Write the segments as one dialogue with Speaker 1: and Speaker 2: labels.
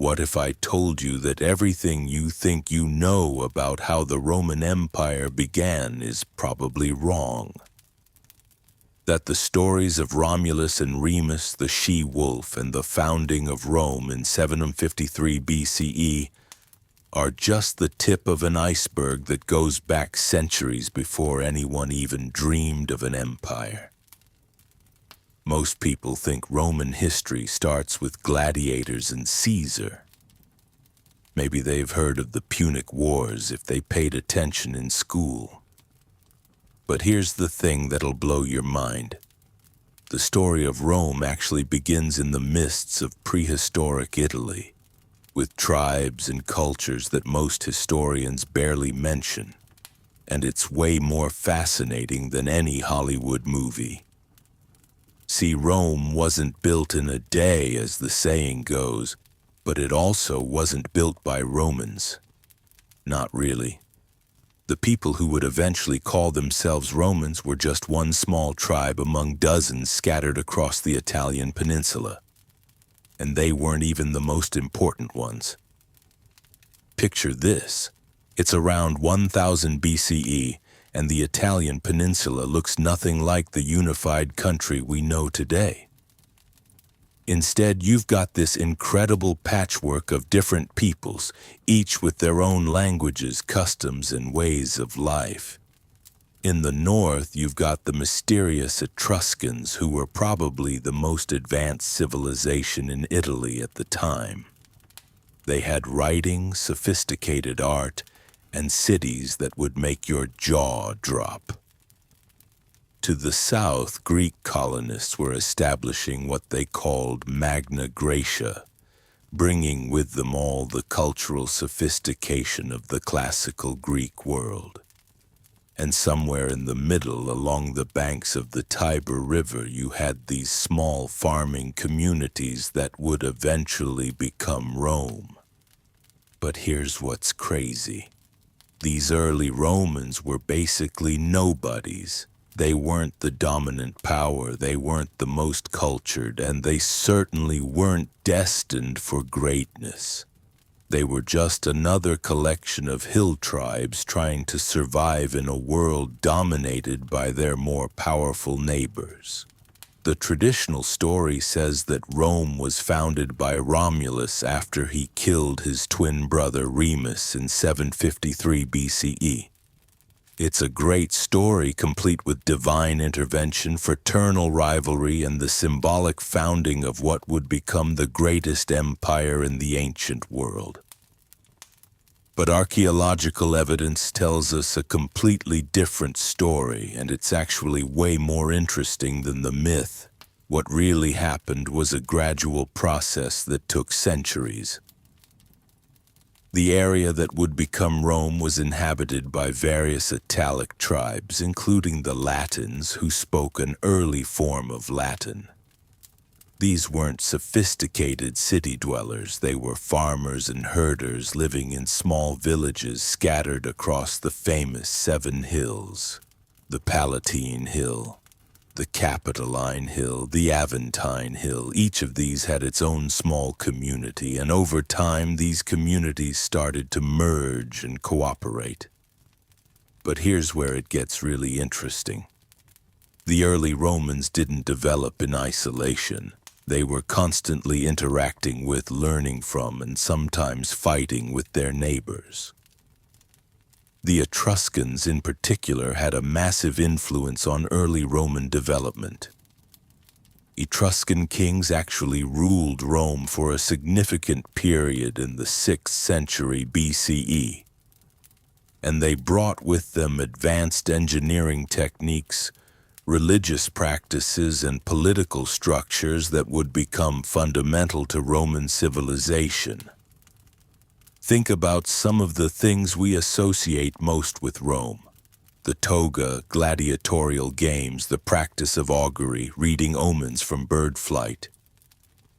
Speaker 1: What if I told you that everything you think you know about how the Roman Empire began is probably wrong? That the stories of Romulus and Remus, the she-wolf, and the founding of Rome in 753 BCE are just the tip of an iceberg that goes back centuries before anyone even dreamed of an empire. Most people think Roman history starts with gladiators and Caesar. Maybe they've heard of the Punic Wars if they paid attention in school. But here's the thing that'll blow your mind. The story of Rome actually begins in the mists of prehistoric Italy, with tribes and cultures that most historians barely mention. And it's way more fascinating than any Hollywood movie. See, Rome wasn't built in a day, as the saying goes, but it also wasn't built by Romans. Not really. The people who would eventually call themselves Romans were just one small tribe among dozens scattered across the Italian peninsula. And they weren't even the most important ones. Picture this. It's around 1000 BCE, and the Italian peninsula looks nothing like the unified country we know today. Instead, you've got this incredible patchwork of different peoples, each with their own languages, customs, and ways of life. In the north, you've got the mysterious Etruscans, who were probably the most advanced civilization in Italy at the time. They had writing, sophisticated art, and cities that would make your jaw drop. To the south, Greek colonists were establishing what they called Magna Graecia, bringing with them all the cultural sophistication of the classical Greek world. And somewhere in the middle, along the banks of the Tiber River, you had these small farming communities that would eventually become Rome. But here's what's crazy. These early Romans were basically nobodies. They weren't the dominant power, they weren't the most cultured, and they certainly weren't destined for greatness. They were just another collection of hill tribes trying to survive in a world dominated by their more powerful neighbors. The traditional story says that Rome was founded by Romulus after he killed his twin brother Remus in 753 BCE. It's a great story complete with divine intervention, fraternal rivalry, and the symbolic founding of what would become the greatest empire in the ancient world. But archaeological evidence tells us a completely different story, and it's actually way more interesting than the myth. What really happened was a gradual process that took centuries. The area that would become Rome was inhabited by various Italic tribes, including the Latins, who spoke an early form of Latin. These weren't sophisticated city dwellers. They were farmers and herders living in small villages scattered across the famous 7 hills: the Palatine Hill, the Capitoline Hill, the Aventine Hill. Each of these had its own small community, and over time these communities started to merge and cooperate. But here's where it gets really interesting. The early Romans didn't develop in isolation. They were constantly interacting with, learning from, and sometimes fighting with their neighbors. The Etruscans in particular had a massive influence on early Roman development. Etruscan kings actually ruled Rome for a significant period in the 6th century BCE, and they brought with them advanced engineering techniques, religious practices, and political structures that would become fundamental to Roman civilization. Think about some of the things we associate most with Rome: the toga, gladiatorial games, the practice of augury, reading omens from bird flight.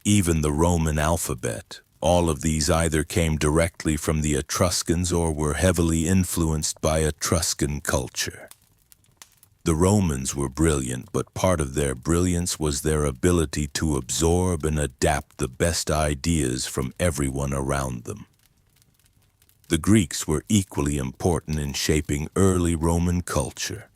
Speaker 1: Even the Roman alphabet. All of these either came directly from the Etruscans or were heavily influenced by Etruscan culture. The Romans were brilliant, but part of their brilliance was their ability to absorb and adapt the best ideas from everyone around them. The Greeks were equally important in shaping early Roman culture.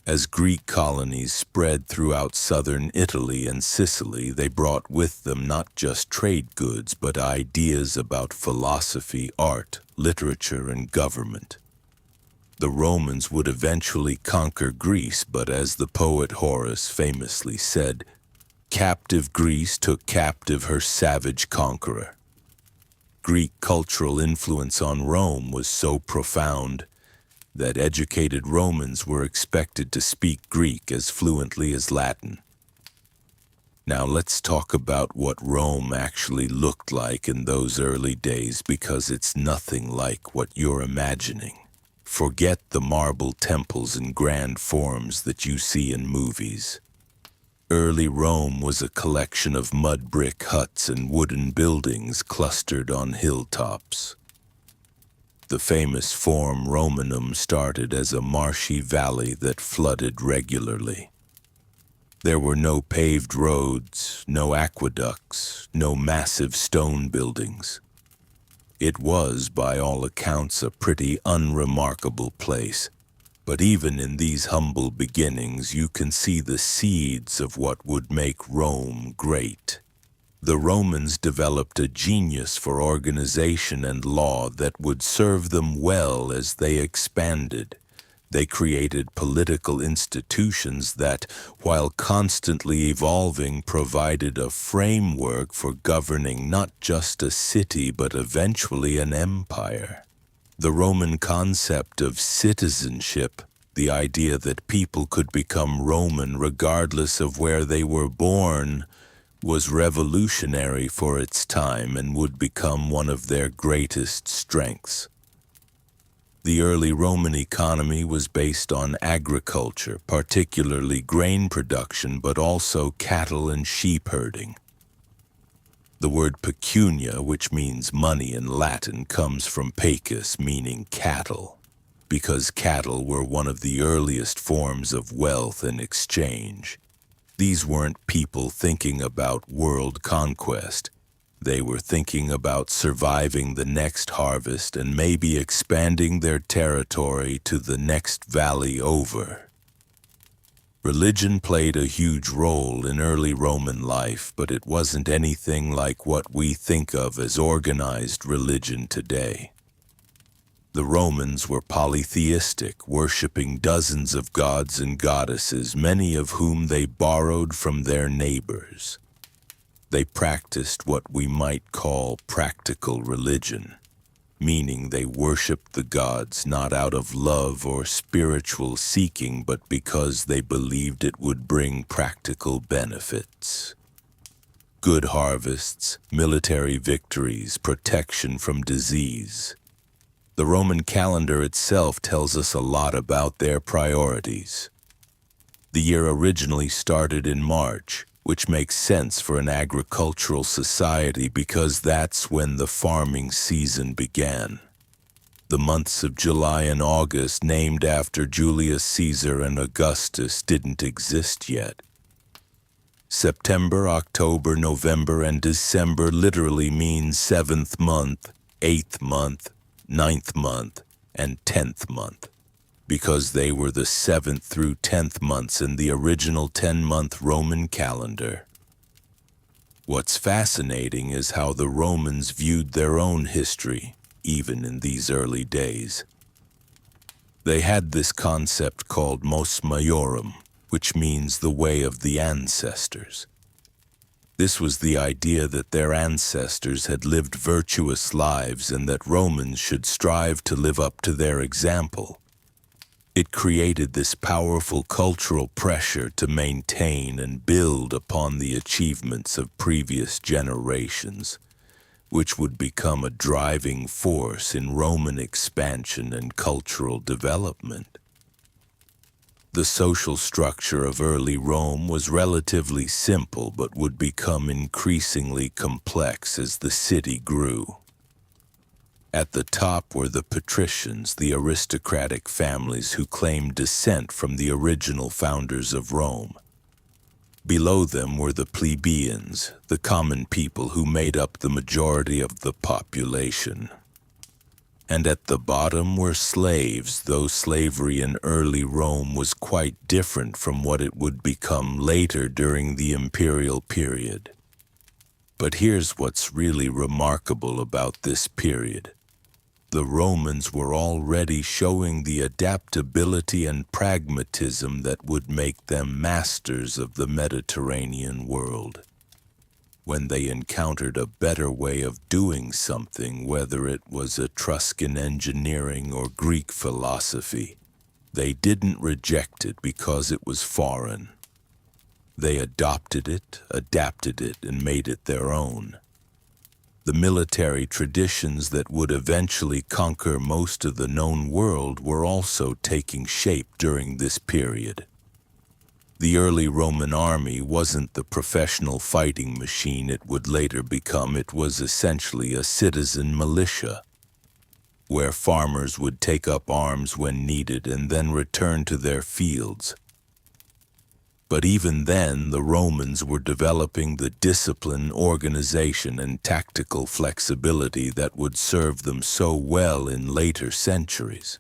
Speaker 1: As Greek colonies spread throughout southern Italy and Sicily, they brought with them not just trade goods, but ideas about philosophy, art, literature, and government. The Romans would eventually conquer Greece, but as the poet Horace famously said, "Captive Greece took captive her savage conqueror." Greek cultural influence on Rome was so profound that educated Romans were expected to speak Greek as fluently as Latin. Now let's talk about what Rome actually looked like in those early days, because it's nothing like what you're imagining. Forget the marble temples and grand forms that you see in movies. Early Rome was a collection of mud brick huts and wooden buildings clustered on hilltops. The famous Forum Romanum started as a marshy valley that flooded regularly. There were no paved roads, no aqueducts, no massive stone buildings. It was, by all accounts, a pretty unremarkable place. But even in these humble beginnings, you can see the seeds of what would make Rome great. The Romans developed a genius for organization and law that would serve them well as they expanded. They created political institutions that, while constantly evolving, provided a framework for governing not just a city but eventually an empire. The Roman concept of citizenship, the idea that people could become Roman regardless of where they were born, was revolutionary for its time and would become one of their greatest strengths. The early Roman economy was based on agriculture, particularly grain production, but also cattle and sheep herding. The word pecunia, which means money in Latin, comes from pecus, meaning cattle, because cattle were one of the earliest forms of wealth and exchange. These weren't people thinking about world conquest. They were thinking about surviving the next harvest and maybe expanding their territory to the next valley over. Religion played a huge role in early Roman life, but it wasn't anything like what we think of as organized religion today. The Romans were polytheistic, worshipping dozens of gods and goddesses, many of whom they borrowed from their neighbors. They practiced what we might call practical religion, meaning they worshipped the gods not out of love or spiritual seeking, but because they believed it would bring practical benefits. Good harvests, military victories, protection from disease. The Roman calendar itself tells us a lot about their priorities. The year originally started in March, which makes sense for an agricultural society because that's when the farming season began. The months of July and August, named after Julius Caesar and Augustus, didn't exist yet. September, October, November, and December literally mean 7th month, 8th month, 9th month, and 10th month, because they were the 7th through 10th months in the original 10-month Roman calendar. What's fascinating is how the Romans viewed their own history, even in these early days. They had this concept called mos maiorum, which means the way of the ancestors. This was the idea that their ancestors had lived virtuous lives and that Romans should strive to live up to their example. It created this powerful cultural pressure to maintain and build upon the achievements of previous generations, which would become a driving force in Roman expansion and cultural development. The social structure of early Rome was relatively simple but would become increasingly complex as the city grew. At the top were the patricians, the aristocratic families who claimed descent from the original founders of Rome. Below them were the plebeians, the common people who made up the majority of the population. And at the bottom were slaves, though slavery in early Rome was quite different from what it would become later during the imperial period. But here's what's really remarkable about this period. The Romans were already showing the adaptability and pragmatism that would make them masters of the Mediterranean world. When they encountered a better way of doing something, whether it was Etruscan engineering or Greek philosophy, they didn't reject it because it was foreign. They adopted it, adapted it, and made it their own. The military traditions that would eventually conquer most of the known world were also taking shape during this period. The early Roman army wasn't the professional fighting machine it would later become. It was essentially a citizen militia, where farmers would take up arms when needed and then return to their fields. But even then, the Romans were developing the discipline, organization, and tactical flexibility that would serve them so well in later centuries.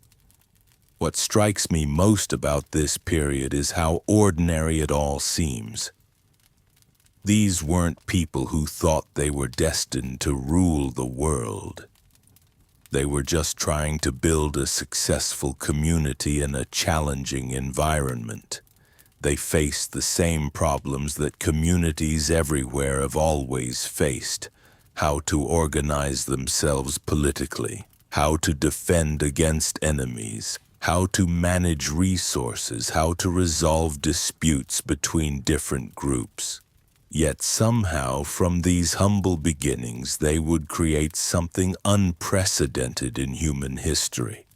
Speaker 1: What strikes me most about this period is how ordinary it all seems. These weren't people who thought they were destined to rule the world. They were just trying to build a successful community in a challenging environment. They faced the same problems that communities everywhere have always faced: how to organize themselves politically, how to defend against enemies, how to manage resources, how to resolve disputes between different groups. Yet somehow, from these humble beginnings, they would create something unprecedented in human history.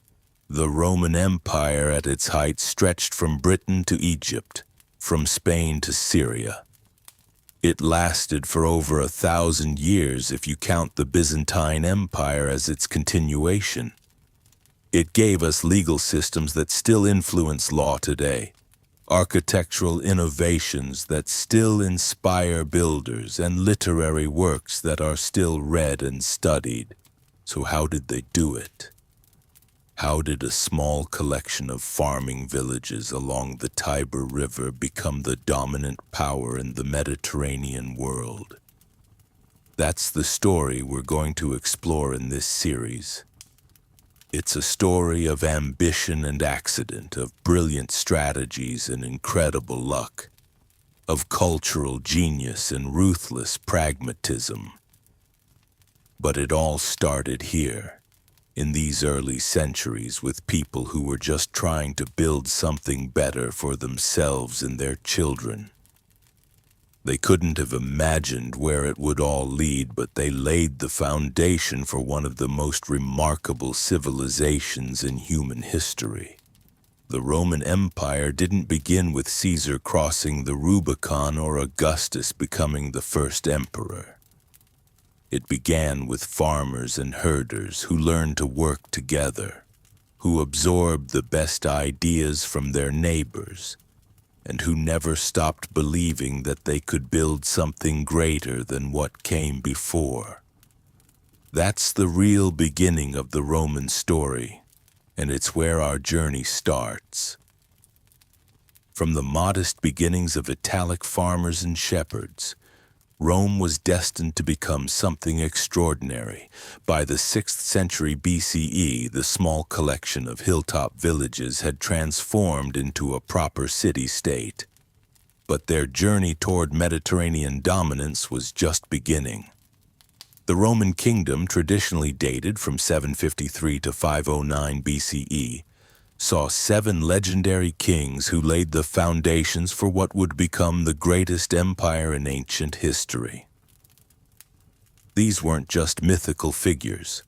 Speaker 1: The Roman Empire at its height stretched from Britain to Egypt, from Spain to Syria. It lasted for over 1,000 years if you count the Byzantine Empire as its continuation. It gave us legal systems that still influence law today, architectural innovations that still inspire builders, and literary works that are still read and studied. So how did they do it? How did a small collection of farming villages along the Tiber River become the dominant power in the Mediterranean world? That's the story we're going to explore in this series. It's a story of ambition and accident, of brilliant strategies and incredible luck, of cultural genius and ruthless pragmatism. But it all started here, in these early centuries, with people who were just trying to build something better for themselves and their children. They couldn't have imagined where it would all lead, but they laid the foundation for one of the most remarkable civilizations in human history. The Roman Empire didn't begin with Caesar crossing the Rubicon or Augustus becoming the first emperor. It began with farmers and herders who learned to work together, who absorbed the best ideas from their neighbors, and who never stopped believing that they could build something greater than what came before. That's the real beginning of the Roman story, and it's where our journey starts. From the modest beginnings of Italic farmers and shepherds, Rome was destined to become something extraordinary. By the 6th century BCE, the small collection of hilltop villages had transformed into a proper city-state. But their journey toward Mediterranean dominance was just beginning. The Roman kingdom, traditionally dated from 753 to 509 BCE, saw 7 legendary kings who laid the foundations for what would become the greatest empire in ancient history. These weren't just mythical figures.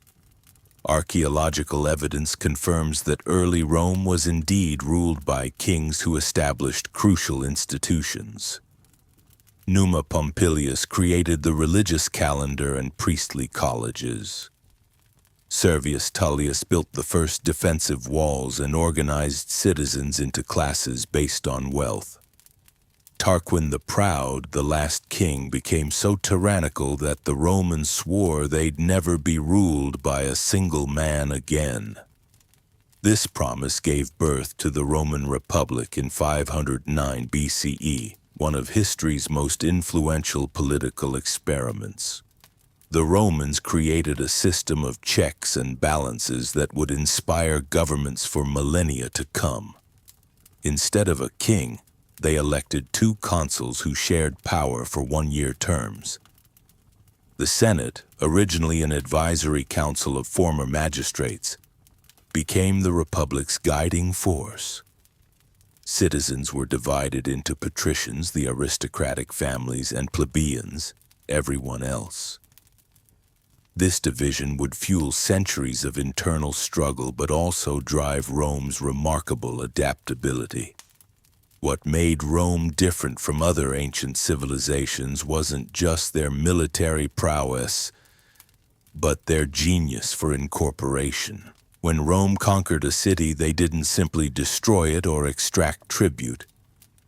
Speaker 1: Archaeological evidence confirms that early Rome was indeed ruled by kings who established crucial institutions. Numa Pompilius created the religious calendar and priestly colleges. Servius Tullius built the first defensive walls and organized citizens into classes based on wealth. Tarquin the Proud, the last king, became so tyrannical that the Romans swore they'd never be ruled by a single man again. This promise gave birth to the Roman Republic in 509 BCE, one of history's most influential political experiments. The Romans created a system of checks and balances that would inspire governments for millennia to come. Instead of a king, they elected two consuls who shared power for one-year terms. The Senate, originally an advisory council of former magistrates, became the Republic's guiding force. Citizens were divided into patricians, the aristocratic families, and plebeians, everyone else. This division would fuel centuries of internal struggle but also drive Rome's remarkable adaptability. What made Rome different from other ancient civilizations wasn't just their military prowess, but their genius for incorporation. When Rome conquered a city, they didn't simply destroy it or extract tribute.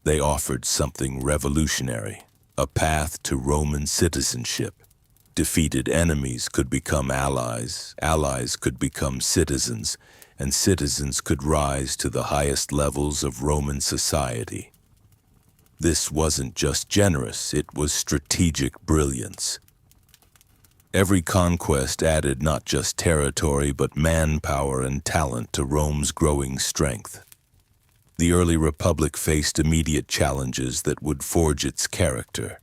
Speaker 1: They offered something revolutionary, a path to Roman citizenship. Defeated enemies could become allies, allies could become citizens, and citizens could rise to the highest levels of Roman society. This wasn't just generous, it was strategic brilliance. Every conquest added not just territory but manpower and talent to Rome's growing strength. The early republic faced immediate challenges that would forge its character.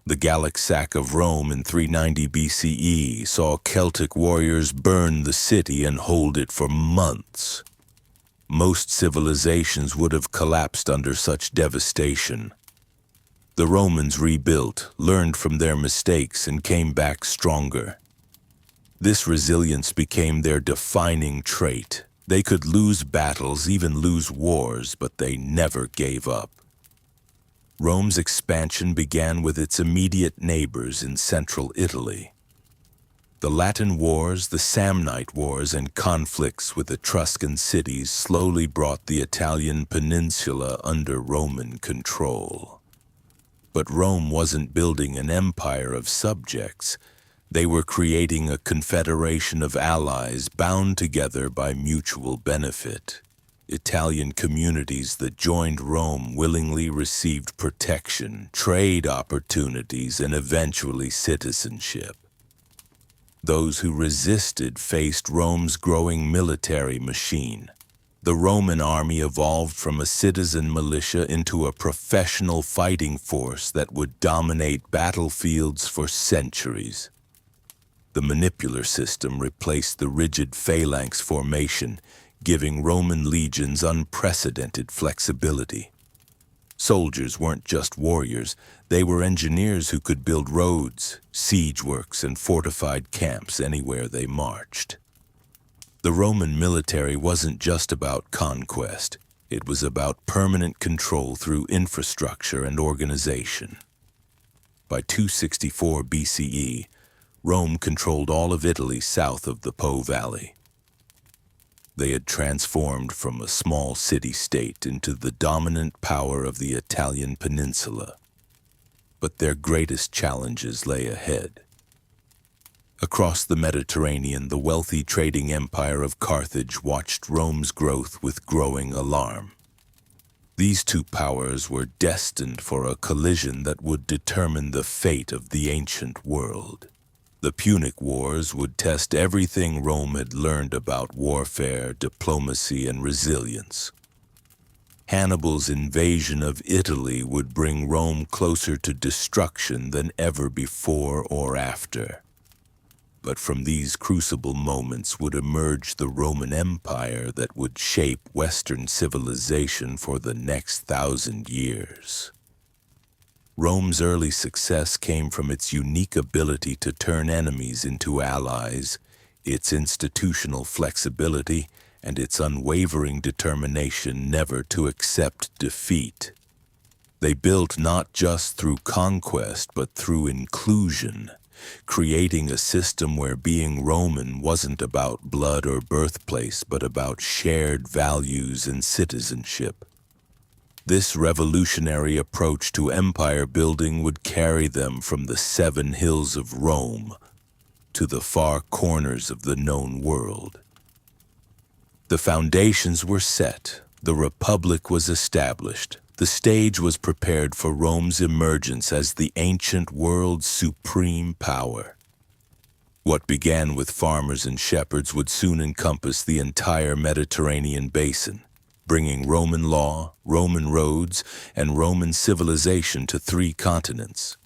Speaker 1: The Gallic sack of Rome in 390 BCE saw Celtic warriors burn the city and hold it for months. Most civilizations would have collapsed under such devastation. The Romans rebuilt, learned from their mistakes, and came back stronger. This resilience became their defining trait. They could lose battles, even lose wars, but they never gave up. Rome's expansion began with its immediate neighbors in central Italy. The Latin Wars, the Samnite Wars, and conflicts with Etruscan cities slowly brought the Italian peninsula under Roman control. But Rome wasn't building an empire of subjects. They were creating a confederation of allies bound together by mutual benefit. Italian communities that joined Rome willingly received protection, trade opportunities, and eventually citizenship. Those who resisted faced Rome's growing military machine. The Roman army evolved from a citizen militia into a professional fighting force that would dominate battlefields for centuries. The manipular system replaced the rigid phalanx formation, giving Roman legions unprecedented flexibility. Soldiers weren't just warriors, they were engineers who could build roads, siege works, and fortified camps anywhere they marched. The Roman military wasn't just about conquest, it was about permanent control through infrastructure and organization. By 264 BCE, Rome controlled all of Italy south of the Po Valley. They had transformed from a small city-state into the dominant power of the Italian peninsula. But their greatest challenges lay ahead. Across the Mediterranean, the wealthy trading empire of Carthage watched Rome's growth with growing alarm. These two powers were destined for a collision that would determine the fate of the ancient world. The Punic Wars would test everything Rome had learned about warfare, diplomacy, and resilience. Hannibal's invasion of Italy would bring Rome closer to destruction than ever before or after. But from these crucible moments would emerge the Roman Empire that would shape Western civilization for the next 1,000 years. Rome's early success came from its unique ability to turn enemies into allies, its institutional flexibility, and its unwavering determination never to accept defeat. They built not just through conquest, but through inclusion, creating a system where being Roman wasn't about blood or birthplace, but about shared values and citizenship. This revolutionary approach to empire building would carry them from the 7 hills of Rome to the far corners of the known world. The foundations were set, the Republic was established, the stage was prepared for Rome's emergence as the ancient world's supreme power. What began with farmers and shepherds would soon encompass the entire Mediterranean basin, bringing Roman law, Roman roads, and Roman civilization to 3 continents.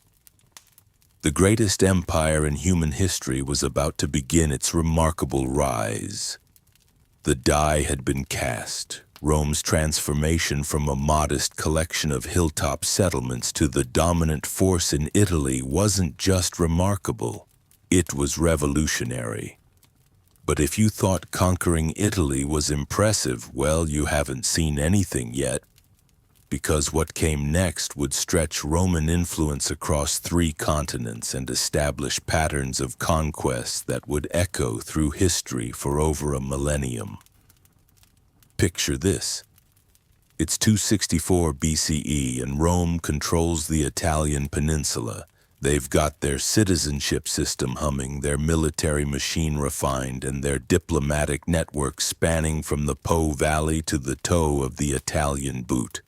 Speaker 1: The greatest empire in human history was about to begin its remarkable rise. The die had been cast. Rome's transformation from a modest collection of hilltop settlements to the dominant force in Italy wasn't just remarkable, it was revolutionary. But if you thought conquering Italy was impressive, well, you haven't seen anything yet, because what came next would stretch Roman influence across 3 continents and establish patterns of conquest that would echo through history for over a millennium. Picture this. It's 264 BCE and Rome controls the Italian peninsula. They've got their citizenship system humming, their military machine refined, and their diplomatic network spanning from the Po Valley to the toe of the Italian boot.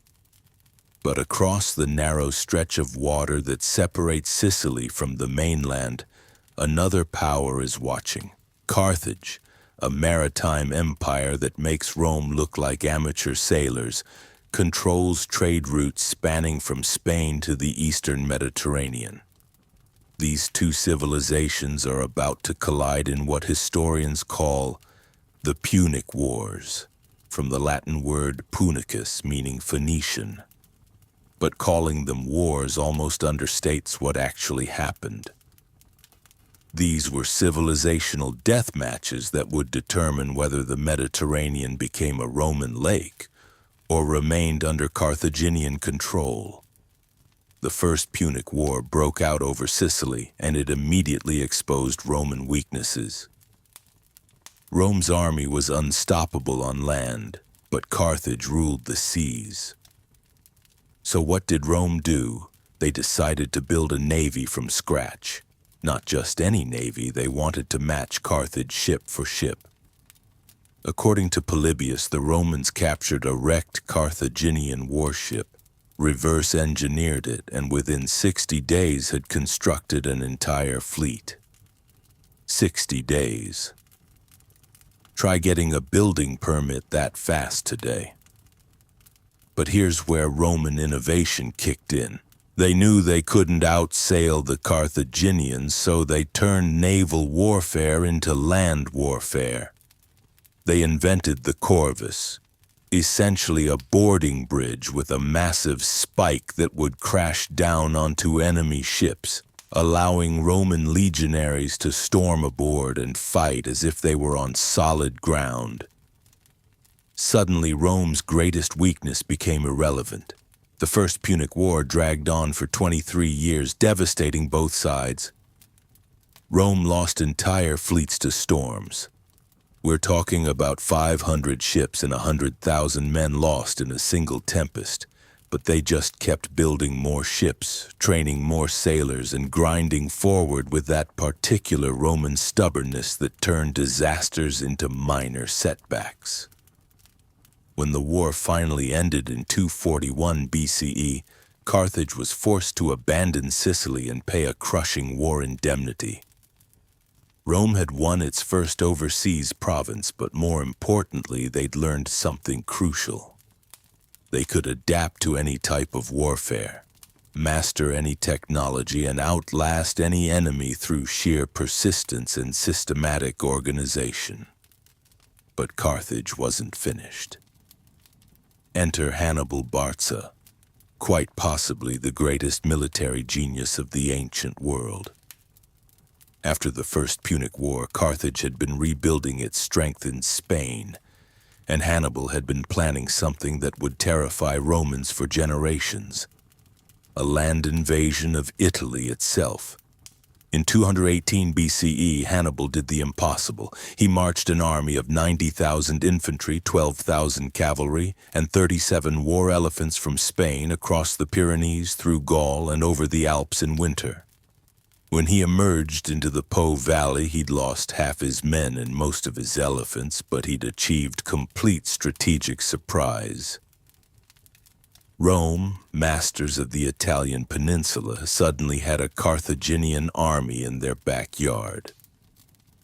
Speaker 1: But across the narrow stretch of water that separates Sicily from the mainland, another power is watching. Carthage, a maritime empire that makes Rome look like amateur sailors, controls trade routes spanning from Spain to the eastern Mediterranean. These 2 civilizations are about to collide in what historians call the Punic Wars, from the Latin word punicus, meaning Phoenician. But calling them wars almost understates what actually happened. These were civilizational death matches that would determine whether the Mediterranean became a Roman lake or remained under Carthaginian control. The First Punic War broke out over Sicily, and it immediately exposed Roman weaknesses. Rome's army was unstoppable on land, but Carthage ruled the seas. So what did Rome do? They decided to build a navy from scratch. Not just any navy, they wanted to match Carthage ship for ship. According to Polybius, the Romans captured a wrecked Carthaginian warship, reverse-engineered it, and within 60 days had constructed an entire fleet. 60 days. Try getting a building permit that fast today. But here's where Roman innovation kicked in. They knew they couldn't outsail the Carthaginians, so they turned naval warfare into land warfare. They invented the corvus, essentially a boarding bridge with a massive spike that would crash down onto enemy ships, allowing Roman legionaries to storm aboard and fight as if they were on solid ground. Suddenly, Rome's greatest weakness became irrelevant. The First Punic War dragged on for 23 years, devastating both sides. Rome lost entire fleets to storms. We're talking about 500 ships and 100,000 men lost in a single tempest, but they just kept building more ships, training more sailors, and grinding forward with that particular Roman stubbornness that turned disasters into minor setbacks. When the war finally ended in 241 BCE, Carthage was forced to abandon Sicily and pay a crushing war indemnity. Rome had won its first overseas province, but more importantly, they'd learned something crucial. They could adapt to any type of warfare, master any technology, and outlast any enemy through sheer persistence and systematic organization. But Carthage wasn't finished. Enter Hannibal Barca, quite possibly the greatest military genius of the ancient world. After the First Punic War, Carthage had been rebuilding its strength in Spain, and Hannibal had been planning something that would terrify Romans for generations: a land invasion of Italy itself. In 218 BCE, Hannibal did the impossible. He marched an army of 90,000 infantry, 12,000 cavalry, and 37 war elephants from Spain across the Pyrenees, through Gaul, and over the Alps in winter. When he emerged into the Po Valley, he'd lost half his men and most of his elephants, but he'd achieved complete strategic surprise. Rome, masters of the Italian peninsula, suddenly had a Carthaginian army in their backyard.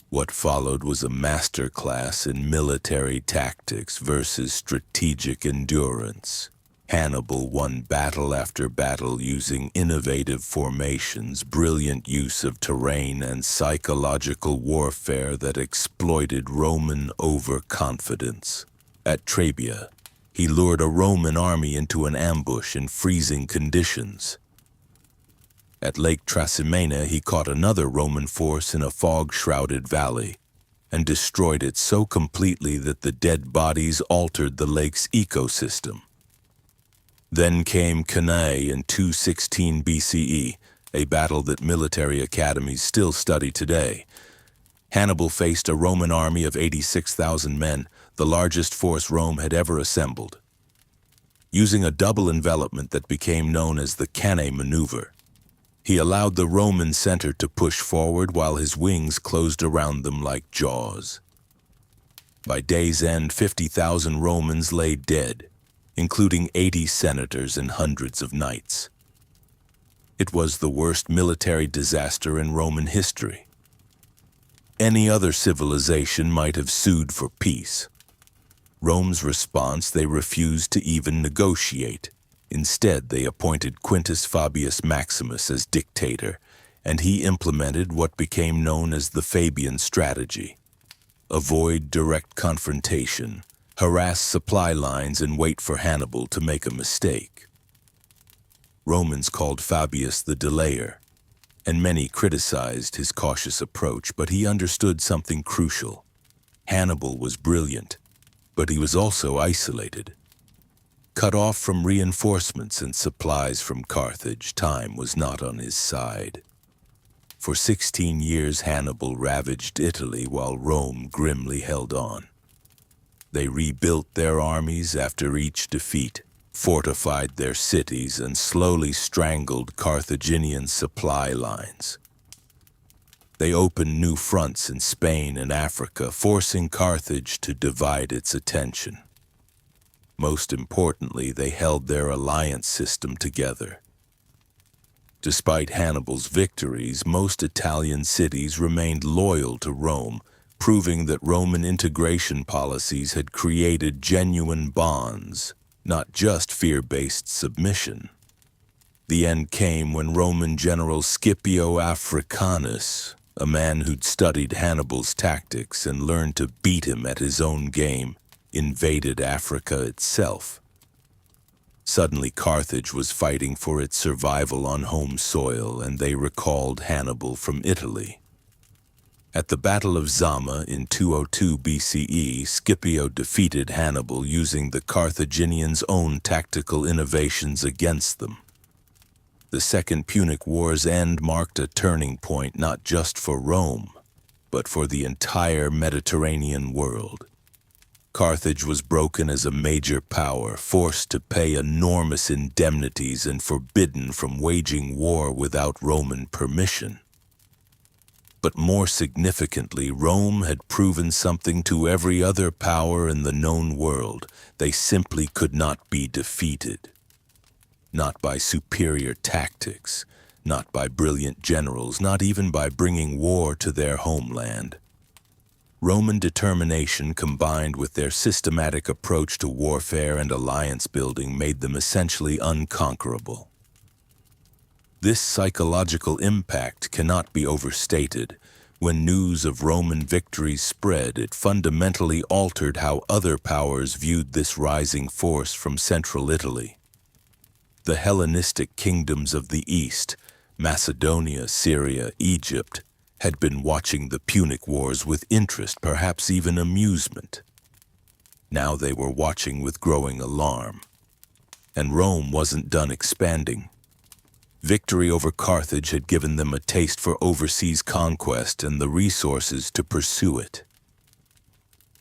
Speaker 1: What followed was a masterclass in military tactics versus strategic endurance. Hannibal won battle after battle using innovative formations, brilliant use of terrain, and psychological warfare that exploited Roman overconfidence. At Trebia, he lured a Roman army into an ambush in freezing conditions. At Lake Trasimene, he caught another Roman force in a fog-shrouded valley and destroyed it so completely that the dead bodies altered the lake's ecosystem. Then came Cannae in 216 BCE, a battle that military academies still study today. Hannibal faced a Roman army of 86,000 men, the largest force Rome had ever assembled. Using a double envelopment that became known as the Cannae maneuver, he allowed the Roman center to push forward while his wings closed around them like jaws. By day's end, 50,000 Romans lay dead, including 80 senators and hundreds of knights. It was the worst military disaster in Roman history. Any other civilization might have sued for peace. Rome's response, they refused to even negotiate. Instead, they appointed Quintus Fabius Maximus as dictator, and he implemented what became known as the Fabian strategy. Avoid direct confrontation, harass supply lines, and wait for Hannibal to make a mistake. Romans called Fabius the delayer, and many criticized his cautious approach, but he understood something crucial. Hannibal was brilliant, but he was also isolated. Cut off from reinforcements and supplies from Carthage, time was not on his side. For 16 years, Hannibal ravaged Italy while Rome grimly held on. They rebuilt their armies after each defeat, fortified their cities, and slowly strangled Carthaginian supply lines. They opened new fronts in Spain and Africa, forcing Carthage to divide its attention. Most importantly, they held their alliance system together. Despite Hannibal's victories, most Italian cities remained loyal to Rome, proving that Roman integration policies had created genuine bonds, not just fear-based submission. The end came when Roman general Scipio Africanus, a man who'd studied Hannibal's tactics and learned to beat him at his own game, invaded Africa itself. Suddenly, Carthage was fighting for its survival on home soil, and they recalled Hannibal from Italy. At the Battle of Zama in 202 BCE, Scipio defeated Hannibal using the Carthaginians' own tactical innovations against them. The Second Punic War's end marked a turning point not just for Rome, but for the entire Mediterranean world. Carthage was broken as a major power, forced to pay enormous indemnities and forbidden from waging war without Roman permission. But more significantly, Rome had proven something to every other power in the known world. They simply could not be defeated. Not by superior tactics, not by brilliant generals, not even by bringing war to their homeland. Roman determination combined with their systematic approach to warfare and alliance building made them essentially unconquerable. This psychological impact cannot be overstated. When news of Roman victories spread, it fundamentally altered how other powers viewed this rising force from central Italy. The Hellenistic kingdoms of the East, Macedonia, Syria, Egypt, had been watching the Punic Wars with interest, perhaps even amusement. Now they were watching with growing alarm. And Rome wasn't done expanding. Victory over Carthage had given them a taste for overseas conquest and the resources to pursue it.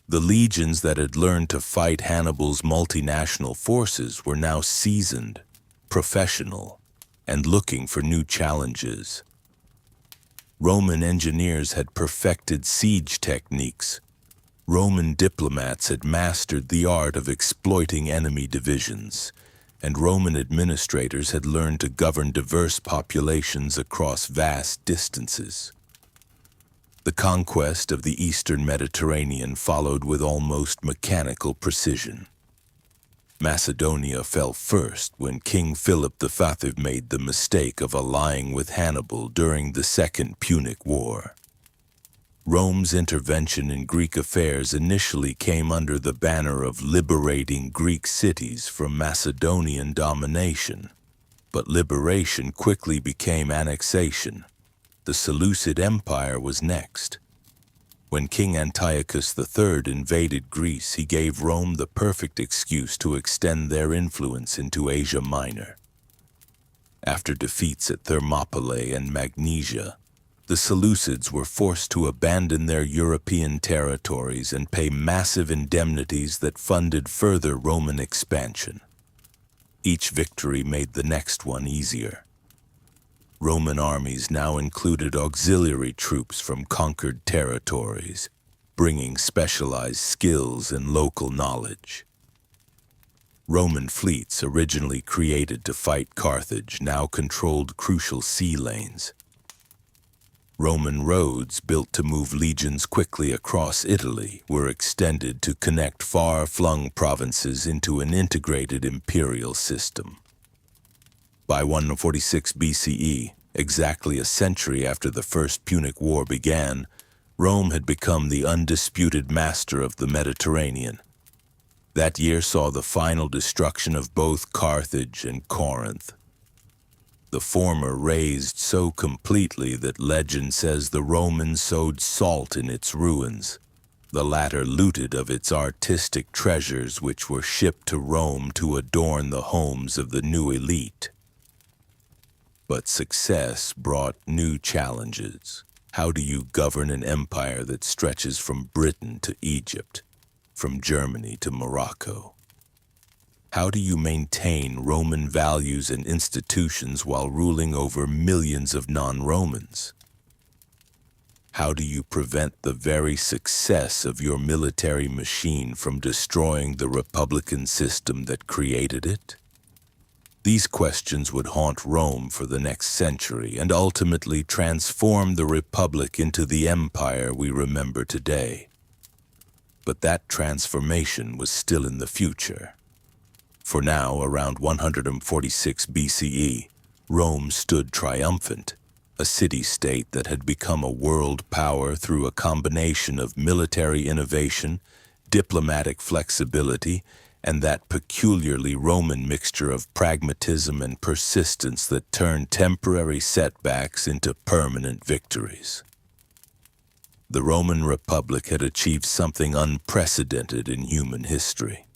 Speaker 1: The legions that had learned to fight Hannibal's multinational forces were now seasoned, professional, and looking for new challenges. Roman engineers had perfected siege techniques. Roman diplomats had mastered the art of exploiting enemy divisions, and Roman administrators had learned to govern diverse populations across vast distances. The conquest of the eastern Mediterranean followed with almost mechanical precision. Macedonia fell first when King Philip the Fathive made the mistake of allying with Hannibal during the Second Punic War. Rome's intervention in Greek affairs initially came under the banner of liberating Greek cities from Macedonian domination, but liberation quickly became annexation. The Seleucid Empire was next. When King Antiochus III invaded Greece, he gave Rome the perfect excuse to extend their influence into Asia Minor. After defeats at Thermopylae and Magnesia, the Seleucids were forced to abandon their European territories and pay massive indemnities that funded further Roman expansion. Each victory made the next one easier. Roman armies now included auxiliary troops from conquered territories, bringing specialized skills and local knowledge. Roman fleets, originally created to fight Carthage, now controlled crucial sea lanes. Roman roads, built to move legions quickly across Italy, were extended to connect far-flung provinces into an integrated imperial system. By 146 BCE, exactly a century after the First Punic War began, Rome had become the undisputed master of the Mediterranean. That year saw the final destruction of both Carthage and Corinth. The former razed so completely that legend says the Romans sowed salt in its ruins. The latter looted of its artistic treasures, which were shipped to Rome to adorn the homes of the new elite. But success brought new challenges. How do you govern an empire that stretches from Britain to Egypt, from Germany to Morocco? How do you maintain Roman values and institutions while ruling over millions of non-Romans? How do you prevent the very success of your military machine from destroying the republican system that created it? These questions would haunt Rome for the next century and ultimately transform the Republic into the empire we remember today. But that transformation was still in the future. For now, around 146 BCE, Rome stood triumphant, a city-state that had become a world power through a combination of military innovation, diplomatic flexibility, and that peculiarly Roman mixture of pragmatism and persistence that turned temporary setbacks into permanent victories. The Roman Republic had achieved something unprecedented in human history: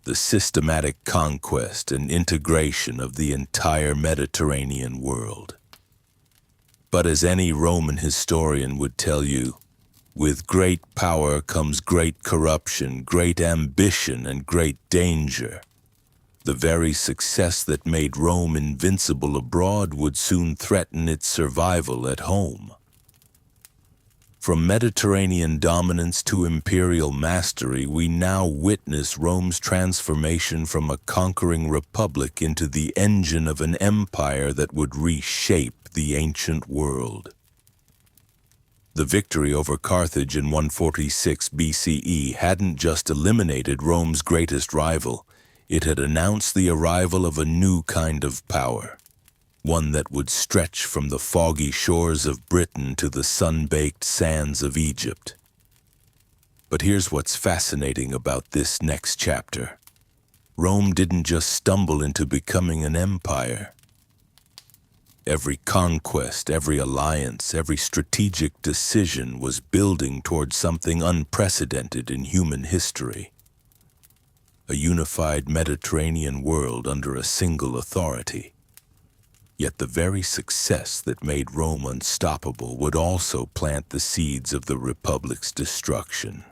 Speaker 1: the systematic conquest and integration of the entire Mediterranean world. But as any Roman historian would tell you, with great power comes great corruption, great ambition, and great danger. The very success that made Rome invincible abroad would soon threaten its survival at home. From Mediterranean dominance to imperial mastery, we now witness Rome's transformation from a conquering republic into the engine of an empire that would reshape the ancient world. The victory over Carthage in 146 BCE hadn't just eliminated Rome's greatest rival, it had announced the arrival of a new kind of power, one that would stretch from the foggy shores of Britain to the sun-baked sands of Egypt. But here's what's fascinating about this next chapter. Rome didn't just stumble into becoming an empire. Every conquest, every alliance, every strategic decision was building towards something unprecedented in human history. A unified Mediterranean world under a single authority. Yet the very success that made Rome unstoppable would also plant the seeds of the Republic's destruction.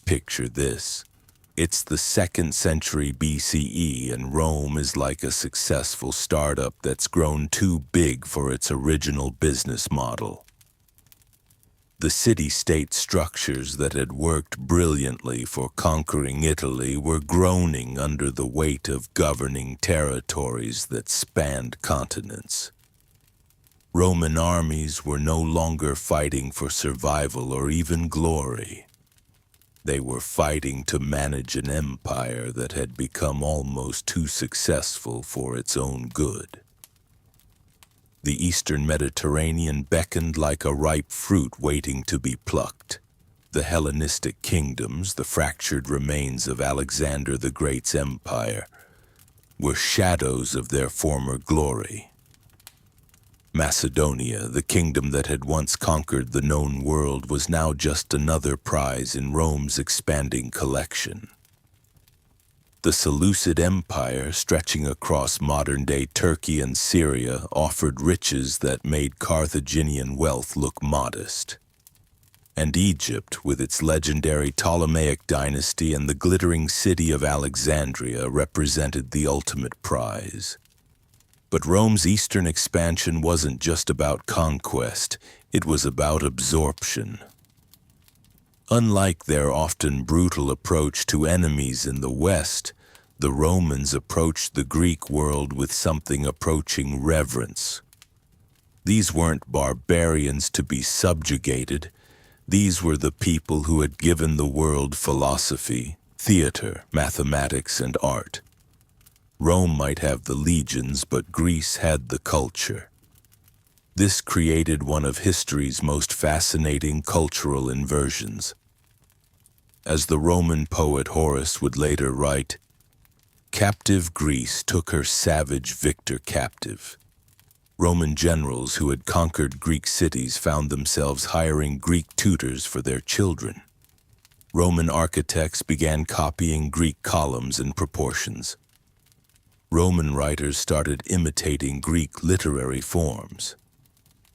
Speaker 1: Picture this. It's the 2nd century BCE, and Rome is like a successful startup that's grown too big for its original business model. The city-state structures that had worked brilliantly for conquering Italy were groaning under the weight of governing territories that spanned continents. Roman armies were no longer fighting for survival or even glory. They were fighting to manage an empire that had become almost too successful for its own good. The Eastern Mediterranean beckoned like a ripe fruit waiting to be plucked. The Hellenistic kingdoms, the fractured remains of Alexander the Great's empire, were shadows of their former glory. Macedonia, the kingdom that had once conquered the known world, was now just another prize in Rome's expanding collection. The Seleucid Empire, stretching across modern-day Turkey and Syria, offered riches that made Carthaginian wealth look modest. And Egypt, with its legendary Ptolemaic dynasty and the glittering city of Alexandria, represented the ultimate prize. But Rome's eastern expansion wasn't just about conquest, it was about absorption. Unlike their often brutal approach to enemies in the West, the Romans approached the Greek world with something approaching reverence. These weren't barbarians to be subjugated. These were the people who had given the world philosophy, theater, mathematics, and art. Rome might have the legions, but Greece had the culture. This created one of history's most fascinating cultural inversions. As the Roman poet Horace would later write, "Captive Greece took her savage victor captive." Roman generals who had conquered Greek cities found themselves hiring Greek tutors for their children. Roman architects began copying Greek columns and proportions. Roman writers started imitating Greek literary forms.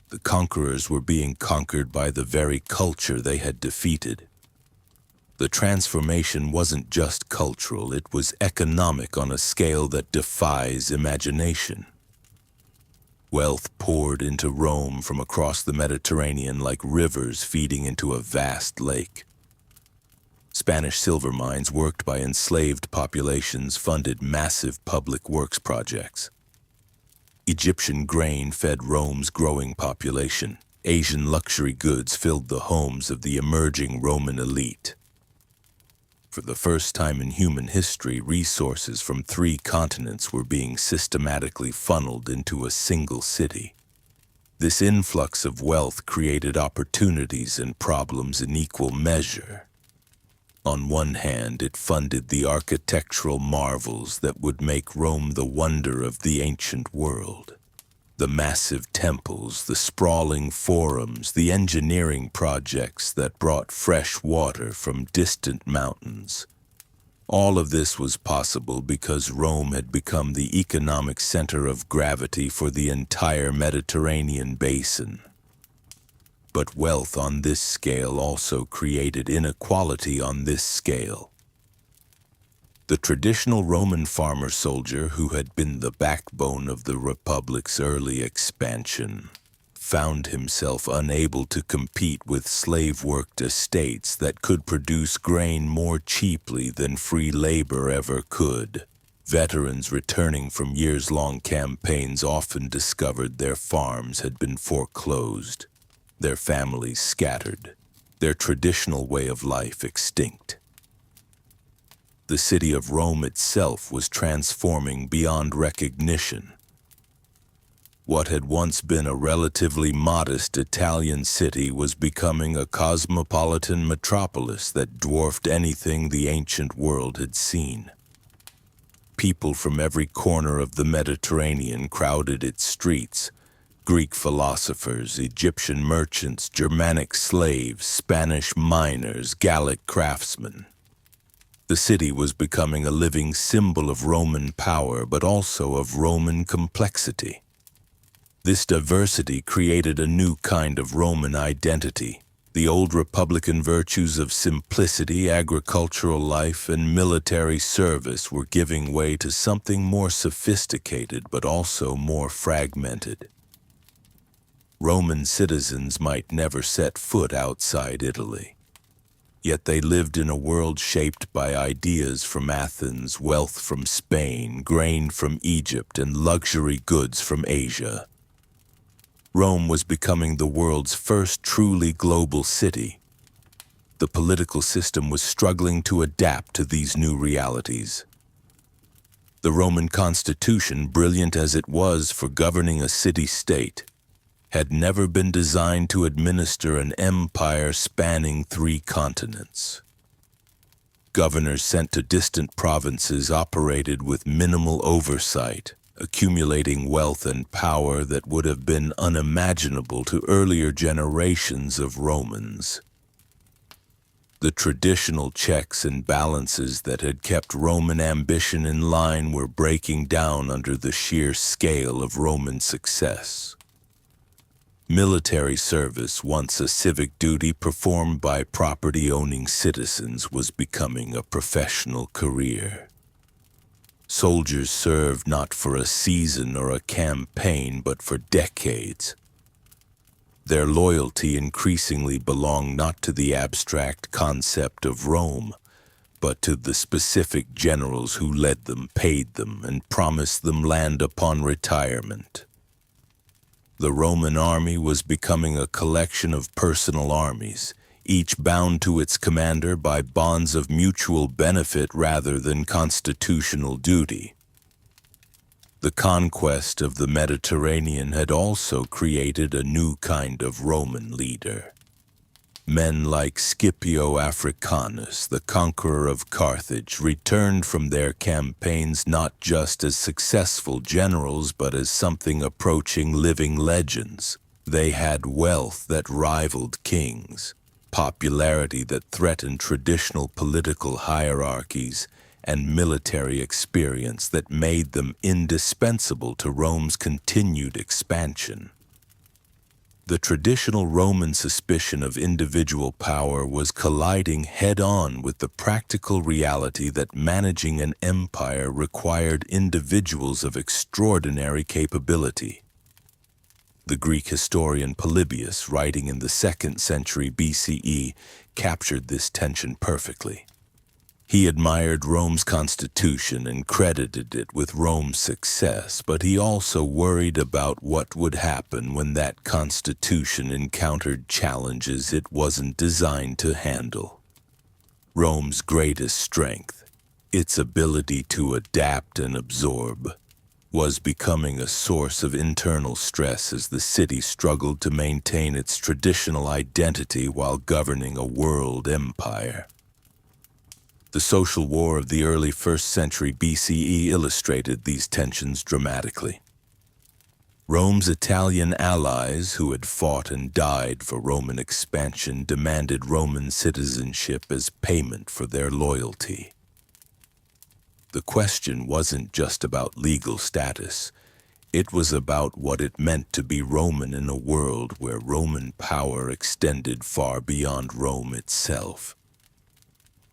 Speaker 1: The conquerors were being conquered by the very culture they had defeated. The transformation wasn't just cultural, it was economic on a scale that defies imagination. Wealth poured into Rome from across the Mediterranean like rivers feeding into a vast lake. Spanish silver mines worked by enslaved populations funded massive public works projects. Egyptian grain fed Rome's growing population. Asian luxury goods filled the homes of the emerging Roman elite. For the first time in human history, resources from 3 continents were being systematically funneled into a single city. This influx of wealth created opportunities and problems in equal measure. On one hand, it funded the architectural marvels that would make Rome the wonder of the ancient world. The massive temples, the sprawling forums, the engineering projects that brought fresh water from distant mountains. All of this was possible because Rome had become the economic center of gravity for the entire Mediterranean basin. But wealth on this scale also created inequality on this scale. The traditional Roman farmer soldier, who had been the backbone of the Republic's early expansion, found himself unable to compete with slave-worked estates that could produce grain more cheaply than free labor ever could. Veterans returning from years-long campaigns often discovered their farms had been foreclosed, their families scattered, their traditional way of life extinct. The city of Rome itself was transforming beyond recognition. What had once been a relatively modest Italian city was becoming a cosmopolitan metropolis that dwarfed anything the ancient world had seen. People from every corner of the Mediterranean crowded its streets. Greek philosophers, Egyptian merchants, Germanic slaves, Spanish miners, Gallic craftsmen. The city was becoming a living symbol of Roman power, but also of Roman complexity. This diversity created a new kind of Roman identity. The old republican virtues of simplicity, agricultural life, and military service were giving way to something more sophisticated but also more fragmented. Roman citizens might never set foot outside Italy. Yet they lived in a world shaped by ideas from Athens, wealth from Spain, grain from Egypt, and luxury goods from Asia. Rome was becoming the world's first truly global city. The political system was struggling to adapt to these new realities. The Roman constitution, brilliant as it was for governing a city-state, had never been designed to administer an empire spanning 3 continents. Governors sent to distant provinces operated with minimal oversight, accumulating wealth and power that would have been unimaginable to earlier generations of Romans. The traditional checks and balances that had kept Roman ambition in line were breaking down under the sheer scale of Roman success. Military service, once a civic duty performed by property-owning citizens, was becoming a professional career. Soldiers served not for a season or a campaign, but for decades. Their loyalty increasingly belonged not to the abstract concept of Rome, but to the specific generals who led them, paid them, and promised them land upon retirement. The Roman army was becoming a collection of personal armies, each bound to its commander by bonds of mutual benefit rather than constitutional duty. The conquest of the Mediterranean had also created a new kind of Roman leader. Men like Scipio Africanus, the conqueror of Carthage, returned from their campaigns not just as successful generals, but as something approaching living legends. They had wealth that rivaled kings, popularity that threatened traditional political hierarchies, and military experience that made them indispensable to Rome's continued expansion. The traditional Roman suspicion of individual power was colliding head-on with the practical reality that managing an empire required individuals of extraordinary capability. The Greek historian Polybius, writing in the 2nd century BCE, captured this tension perfectly. He admired Rome's constitution and credited it with Rome's success, but he also worried about what would happen when that constitution encountered challenges it wasn't designed to handle. Rome's greatest strength, its ability to adapt and absorb, was becoming a source of internal stress as the city struggled to maintain its traditional identity while governing a world empire. The social war of the early 1st century BCE illustrated these tensions dramatically. Rome's Italian allies, who had fought and died for Roman expansion, demanded Roman citizenship as payment for their loyalty. The question wasn't just about legal status. It was about what it meant to be Roman in a world where Roman power extended far beyond Rome itself.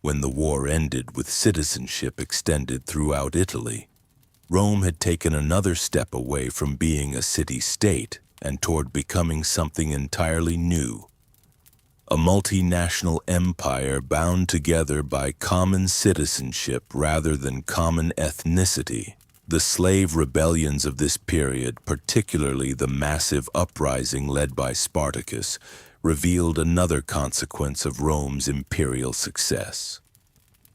Speaker 1: When the war ended with citizenship extended throughout Italy, Rome had taken another step away from being a city-state and toward becoming something entirely new. A multinational empire bound together by common citizenship rather than common ethnicity. The slave rebellions of this period, particularly the massive uprising led by Spartacus, revealed another consequence of Rome's imperial success.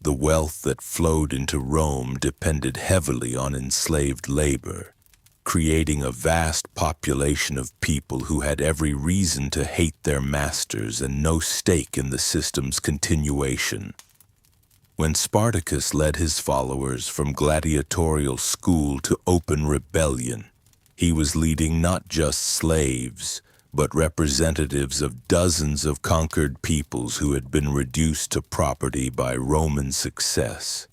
Speaker 1: The wealth that flowed into Rome depended heavily on enslaved labor, creating a vast population of people who had every reason to hate their masters and no stake in the system's continuation. When Spartacus led his followers from gladiatorial school to open rebellion, he was leading not just slaves, but representatives of dozens of conquered peoples who had been reduced to property by Roman success.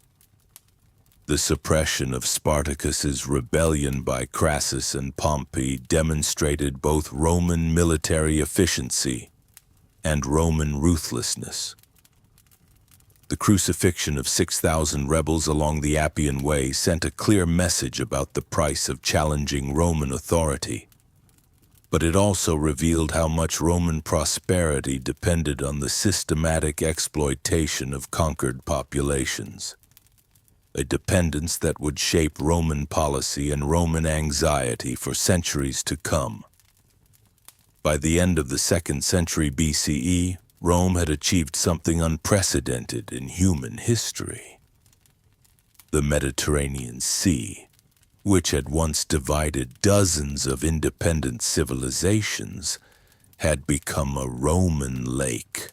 Speaker 1: The suppression of Spartacus's rebellion by Crassus and Pompey demonstrated both Roman military efficiency and Roman ruthlessness. The crucifixion of 6,000 rebels along the Appian Way sent a clear message about the price of challenging Roman authority. But it also revealed how much Roman prosperity depended on the systematic exploitation of conquered populations, a dependence that would shape Roman policy and Roman anxiety for centuries to come. By the end of the 2nd century BCE, Rome had achieved something unprecedented in human history. The Mediterranean Sea, which had once divided dozens of independent civilizations, had become a Roman lake.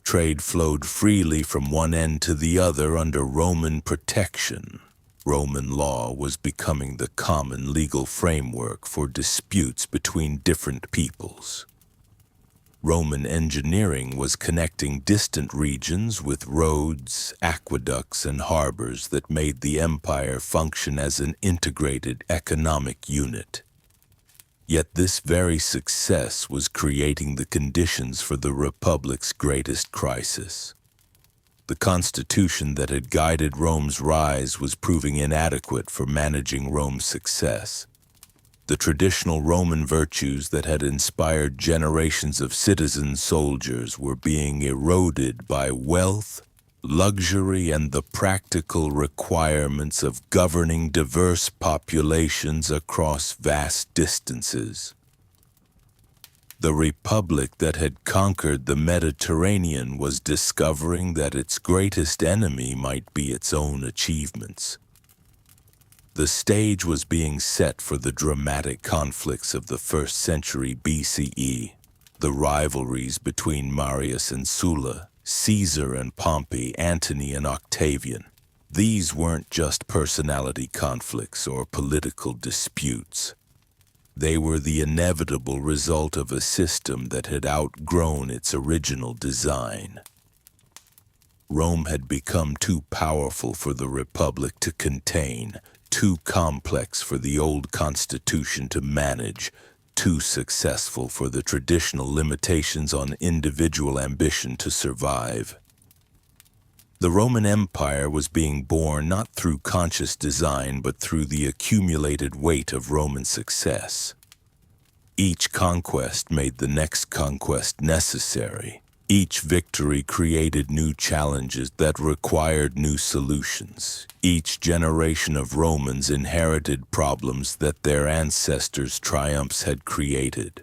Speaker 1: Trade flowed freely from one end to the other under Roman protection. Roman law was becoming the common legal framework for disputes between different peoples. Roman engineering was connecting distant regions with roads, aqueducts, and harbors that made the empire function as an integrated economic unit. Yet this very success was creating the conditions for the Republic's greatest crisis. The constitution that had guided Rome's rise was proving inadequate for managing Rome's success. The traditional Roman virtues that had inspired generations of citizen soldiers were being eroded by wealth, luxury, and the practical requirements of governing diverse populations across vast distances. The republic that had conquered the Mediterranean was discovering that its greatest enemy might be its own achievements. The stage was being set for the dramatic conflicts of the 1st century BCE, the rivalries between Marius and Sulla, Caesar and Pompey, Antony and Octavian. These weren't just personality conflicts or political disputes. They were the inevitable result of a system that had outgrown its original design. Rome had become too powerful for the Republic to contain, too complex for the old constitution to manage, too successful for the traditional limitations on individual ambition to survive. The Roman Empire was being born not through conscious design but through the accumulated weight of Roman success. Each conquest made the next conquest necessary. Each victory created new challenges that required new solutions. Each generation of Romans inherited problems that their ancestors' triumphs had created.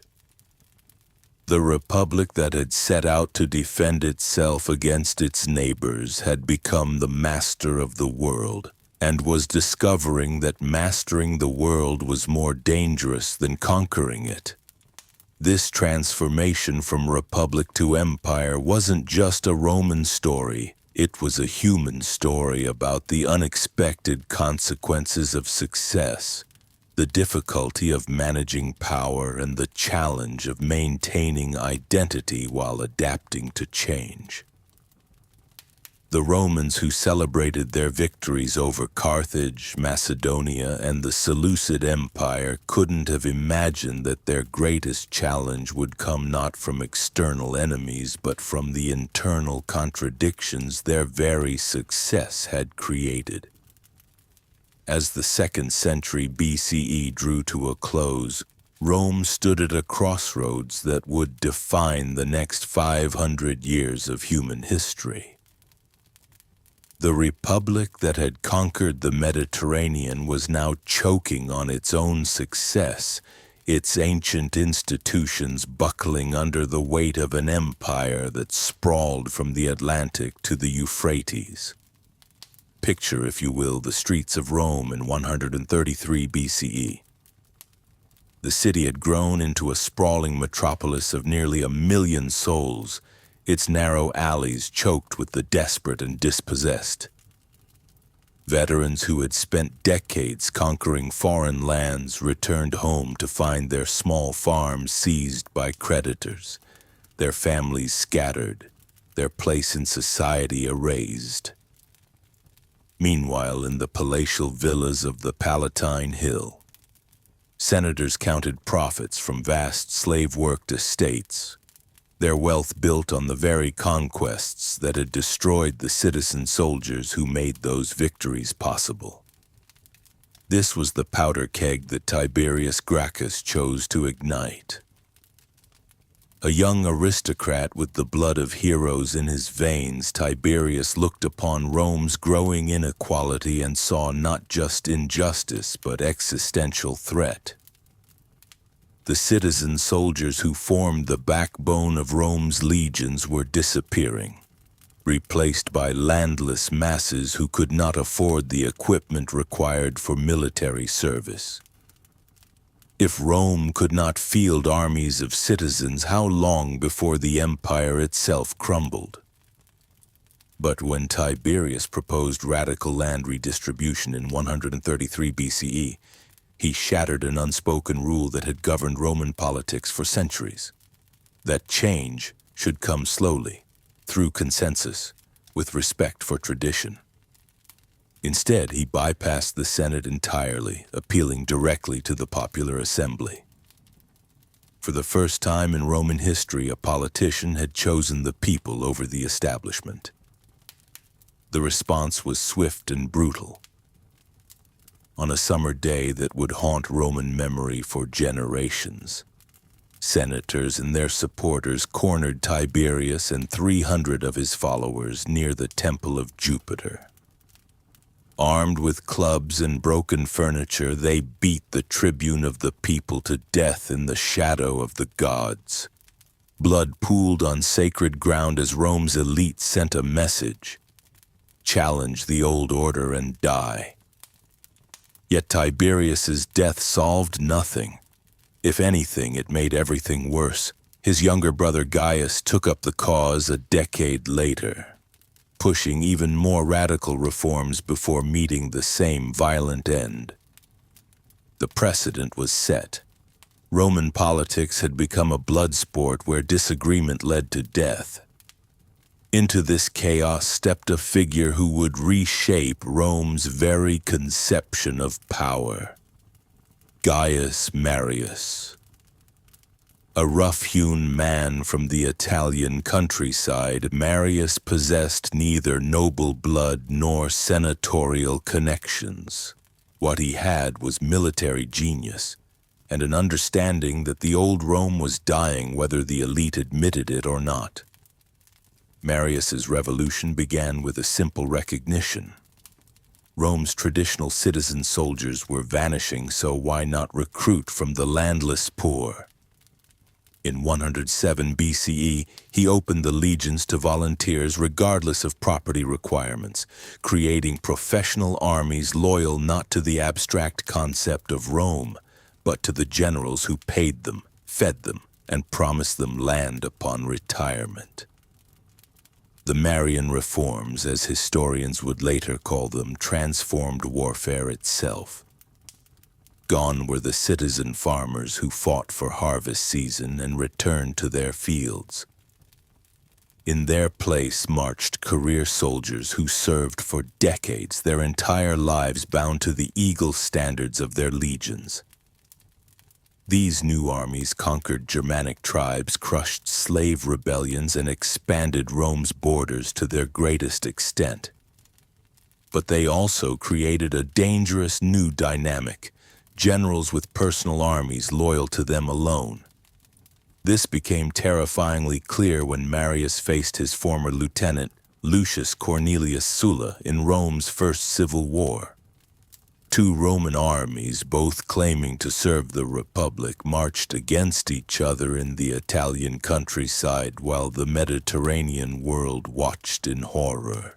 Speaker 1: The republic that had set out to defend itself against its neighbors had become the master of the world, and was discovering that mastering the world was more dangerous than conquering it. This transformation from republic to empire wasn't just a Roman story, it was a human story about the unexpected consequences of success, the difficulty of managing power, and the challenge of maintaining identity while adapting to change. The Romans who celebrated their victories over Carthage, Macedonia, and the Seleucid Empire couldn't have imagined that their greatest challenge would come not from external enemies but from the internal contradictions their very success had created. As the 2nd century BCE drew to a close, Rome stood at a crossroads that would define the next 500 years of human history. The republic that had conquered the Mediterranean was now choking on its own success, its ancient institutions buckling under the weight of an empire that sprawled from the Atlantic to the Euphrates. Picture, if you will, the streets of Rome in 133 BCE. The city had grown into a sprawling metropolis of nearly 1 million souls, its narrow alleys choked with the desperate and dispossessed. Veterans who had spent decades conquering foreign lands returned home to find their small farms seized by creditors, their families scattered, their place in society erased. Meanwhile, in the palatial villas of the Palatine Hill, senators counted profits from vast slave-worked estates, their wealth built on the very conquests that had destroyed the citizen soldiers who made those victories possible. This was the powder keg that Tiberius Gracchus chose to ignite. A young aristocrat with the blood of heroes in his veins, Tiberius looked upon Rome's growing inequality and saw not just injustice but existential threat. The citizen soldiers who formed the backbone of Rome's legions were disappearing, replaced by landless masses who could not afford the equipment required for military service. If Rome could not field armies of citizens, how long before the empire itself crumbled? But when Tiberius proposed radical land redistribution in 133 BCE, he shattered an unspoken rule that had governed Roman politics for centuries: that change should come slowly, through consensus, with respect for tradition. Instead, he bypassed the Senate entirely, appealing directly to the popular assembly. For the first time in Roman history, a politician had chosen the people over the establishment. The response was swift and brutal. On a summer day that would haunt Roman memory for generations, senators and their supporters cornered Tiberius and 300 of his followers near the Temple of Jupiter. Armed with clubs and broken furniture, they beat the tribune of the people to death in the shadow of the gods. Blood pooled on sacred ground as Rome's elite sent a message: challenge the old order and die. Yet Tiberius's death solved nothing. If anything, it made everything worse. His younger brother Gaius took up the cause a decade later, pushing even more radical reforms before meeting the same violent end. The precedent was set. Roman politics had become a blood sport where disagreement led to death. Into this chaos stepped a figure who would reshape Rome's very conception of power: Gaius Marius. A rough-hewn man from the Italian countryside, Marius possessed neither noble blood nor senatorial connections. What he had was military genius, and an understanding that the old Rome was dying whether the elite admitted it or not. Marius's revolution began with a simple recognition. Rome's traditional citizen soldiers were vanishing, so why not recruit from the landless poor? In 107 BCE, he opened the legions to volunteers regardless of property requirements, creating professional armies loyal not to the abstract concept of Rome, but to the generals who paid them, fed them, and promised them land upon retirement. The Marian reforms, as historians would later call them, transformed warfare itself. Gone were the citizen farmers who fought for harvest season and returned to their fields. In their place marched career soldiers who served for decades, their entire lives bound to the eagle standards of their legions. These new armies conquered Germanic tribes, crushed slave rebellions, and expanded Rome's borders to their greatest extent. But they also created a dangerous new dynamic: generals with personal armies loyal to them alone. This became terrifyingly clear when Marius faced his former lieutenant, Lucius Cornelius Sulla, in Rome's first civil war. Two Roman armies, both claiming to serve the Republic, marched against each other in the Italian countryside while the Mediterranean world watched in horror.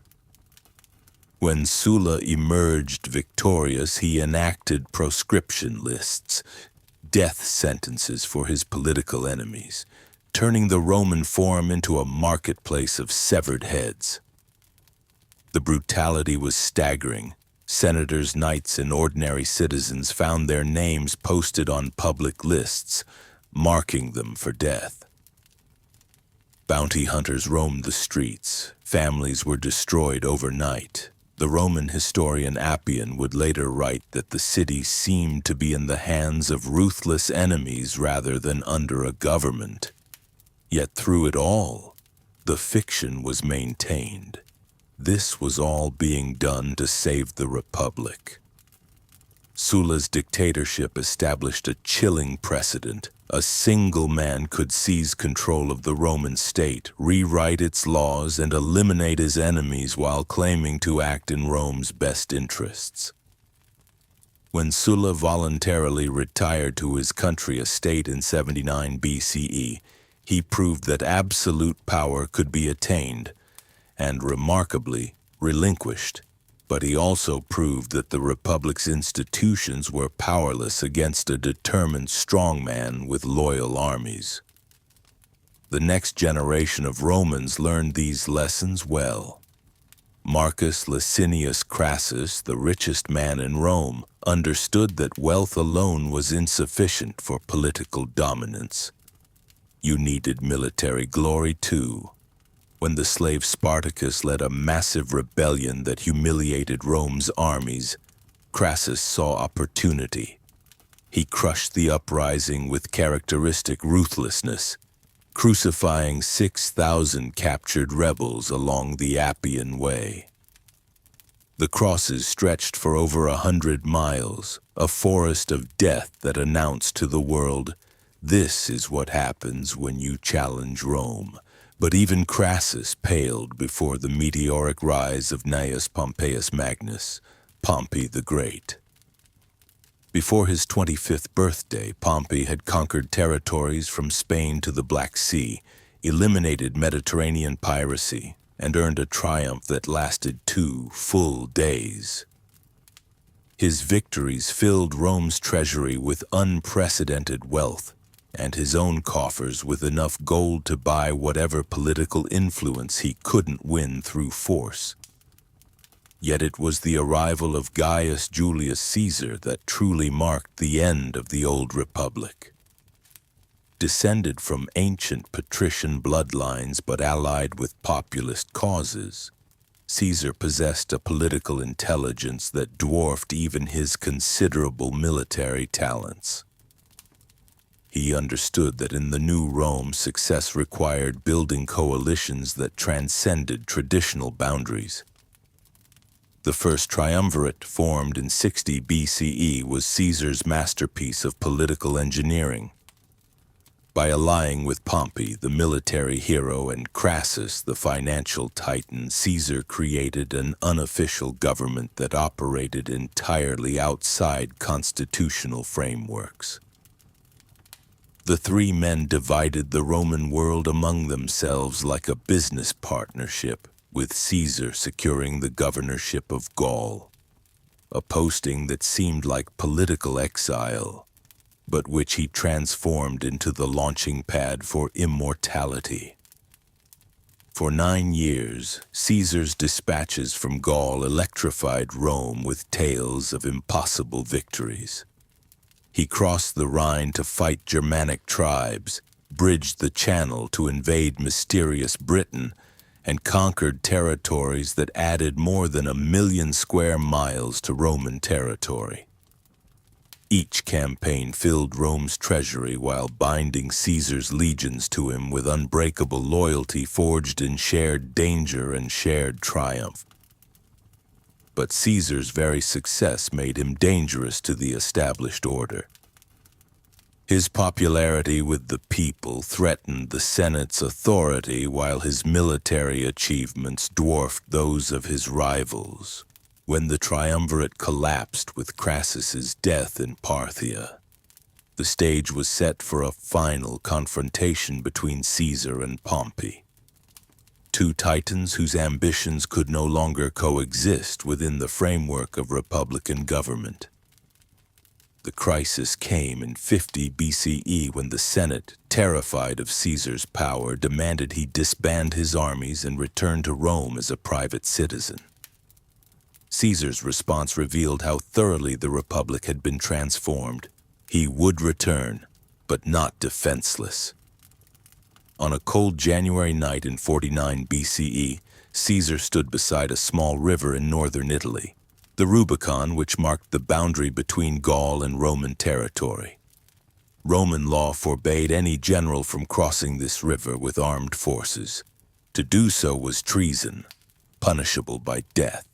Speaker 1: When Sulla emerged victorious, he enacted proscription lists, death sentences for his political enemies, turning the Roman Forum into a marketplace of severed heads. The brutality was staggering. Senators, knights, and ordinary citizens found their names posted on public lists, marking them for death. Bounty hunters roamed the streets. Families were destroyed overnight. The Roman historian Appian would later write that the city seemed to be in the hands of ruthless enemies rather than under a government. Yet through it all, the fiction was maintained. This was all being done to save the Republic. Sulla's dictatorship established a chilling precedent. A single man could seize control of the Roman state, rewrite its laws, and eliminate his enemies while claiming to act in Rome's best interests. When Sulla voluntarily retired to his country estate in 79 BCE, he proved that absolute power could be attained and, remarkably, relinquished. But he also proved that the Republic's institutions were powerless against a determined strongman with loyal armies. The next generation of Romans learned these lessons well. Marcus Licinius Crassus, the richest man in Rome, understood that wealth alone was insufficient for political dominance. You needed military glory too. When the slave Spartacus led a massive rebellion that humiliated Rome's armies, Crassus saw opportunity. He crushed the uprising with characteristic ruthlessness, crucifying 6,000 captured rebels along the Appian Way. The crosses stretched for over 100 miles, a forest of death that announced to the world, "This is what happens when you challenge Rome." But even Crassus paled before the meteoric rise of Gnaeus Pompeius Magnus, Pompey the Great. Before his 25th birthday, Pompey had conquered territories from Spain to the Black Sea, eliminated Mediterranean piracy, and earned a triumph that lasted 2 full days. His victories filled Rome's treasury with unprecedented wealth, and his own coffers with enough gold to buy whatever political influence he couldn't win through force. Yet it was the arrival of Gaius Julius Caesar that truly marked the end of the old republic. Descended from ancient patrician bloodlines but allied with populist causes, Caesar possessed a political intelligence that dwarfed even his considerable military talents. He understood that in the new Rome, success required building coalitions that transcended traditional boundaries. The first triumvirate, formed in 60 BCE, was Caesar's masterpiece of political engineering. By allying with Pompey, the military hero, and Crassus, the financial titan, Caesar created an unofficial government that operated entirely outside constitutional frameworks. The three men divided the Roman world among themselves like a business partnership, with Caesar securing the governorship of Gaul, a posting that seemed like political exile, but which he transformed into the launching pad for immortality. For 9 years, Caesar's dispatches from Gaul electrified Rome with tales of impossible victories. He crossed the Rhine to fight Germanic tribes, bridged the Channel to invade mysterious Britain, and conquered territories that added more than 1 million square miles to Roman territory. Each campaign filled Rome's treasury while binding Caesar's legions to him with unbreakable loyalty forged in shared danger and shared triumph. But Caesar's very success made him dangerous to the established order. His popularity with the people threatened the Senate's authority, while his military achievements dwarfed those of his rivals. When the triumvirate collapsed with Crassus's death in Parthia, the stage was set for a final confrontation between Caesar and Pompey. Two titans whose ambitions could no longer coexist within the framework of republican government. The crisis came in 50 BCE when the Senate, terrified of Caesar's power, demanded he disband his armies and return to Rome as a private citizen. Caesar's response revealed how thoroughly the Republic had been transformed. He would return, but not defenseless. On a cold January night in 49 BCE, Caesar stood beside a small river in northern Italy, the Rubicon, which marked the boundary between Gaul and Roman territory. Roman law forbade any general from crossing this river with armed forces. To do so was treason, punishable by death.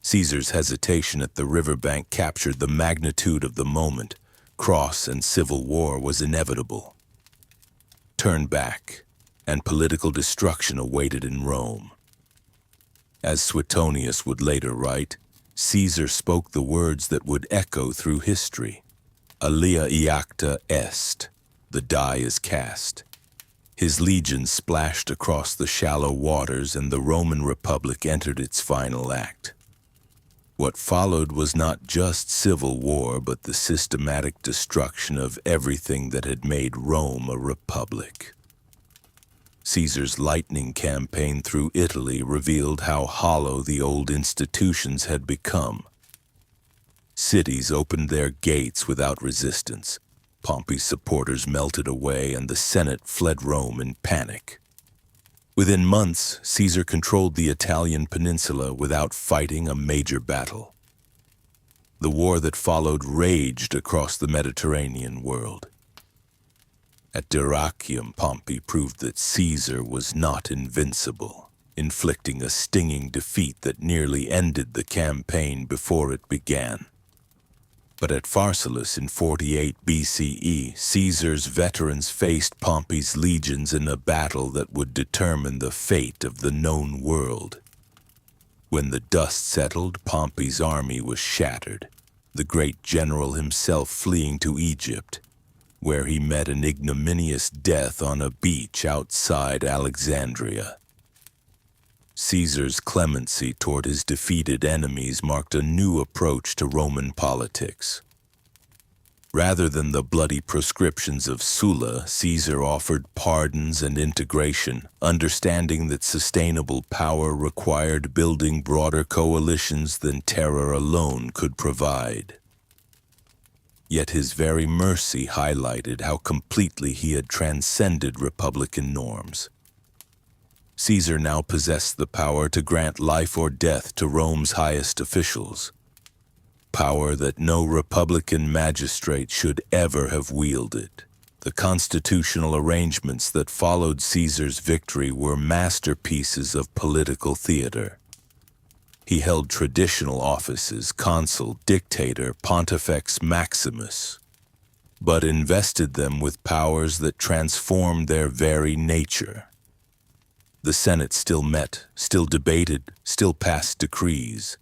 Speaker 1: Caesar's hesitation at the riverbank captured the magnitude of the moment. Cross and civil war was inevitable. Turn back, and political destruction awaited in Rome. As Suetonius would later write, Caesar spoke the words that would echo through history. Alia iacta est, the die is cast. His legions splashed across the shallow waters and the Roman Republic entered its final act. What followed was not just civil war, but the systematic destruction of everything that had made Rome a republic. Caesar's lightning campaign through Italy revealed how hollow the old institutions had become. Cities opened their gates without resistance. Pompey's supporters melted away, and the Senate fled Rome in panic. Within months, Caesar controlled the Italian peninsula without fighting a major battle. The war that followed raged across the Mediterranean world. At Dyrrhachium, Pompey proved that Caesar was not invincible, inflicting a stinging defeat that nearly ended the campaign before it began. But at Pharsalus in 48 BCE, Caesar's veterans faced Pompey's legions in a battle that would determine the fate of the known world. When the dust settled, Pompey's army was shattered, the great general himself fleeing to Egypt, where he met an ignominious death on a beach outside Alexandria. Caesar's clemency toward his defeated enemies marked a new approach to Roman politics. Rather than the bloody proscriptions of Sulla, Caesar offered pardons and integration, understanding that sustainable power required building broader coalitions than terror alone could provide. Yet his very mercy highlighted how completely he had transcended republican norms. Caesar now possessed the power to grant life or death to Rome's highest officials, power that no republican magistrate should ever have wielded. The constitutional arrangements that followed Caesar's victory were masterpieces of political theater. He held traditional offices, consul, dictator, pontifex maximus, but invested them with powers that transformed their very nature. The Senate still met, still debated, still passed decrees.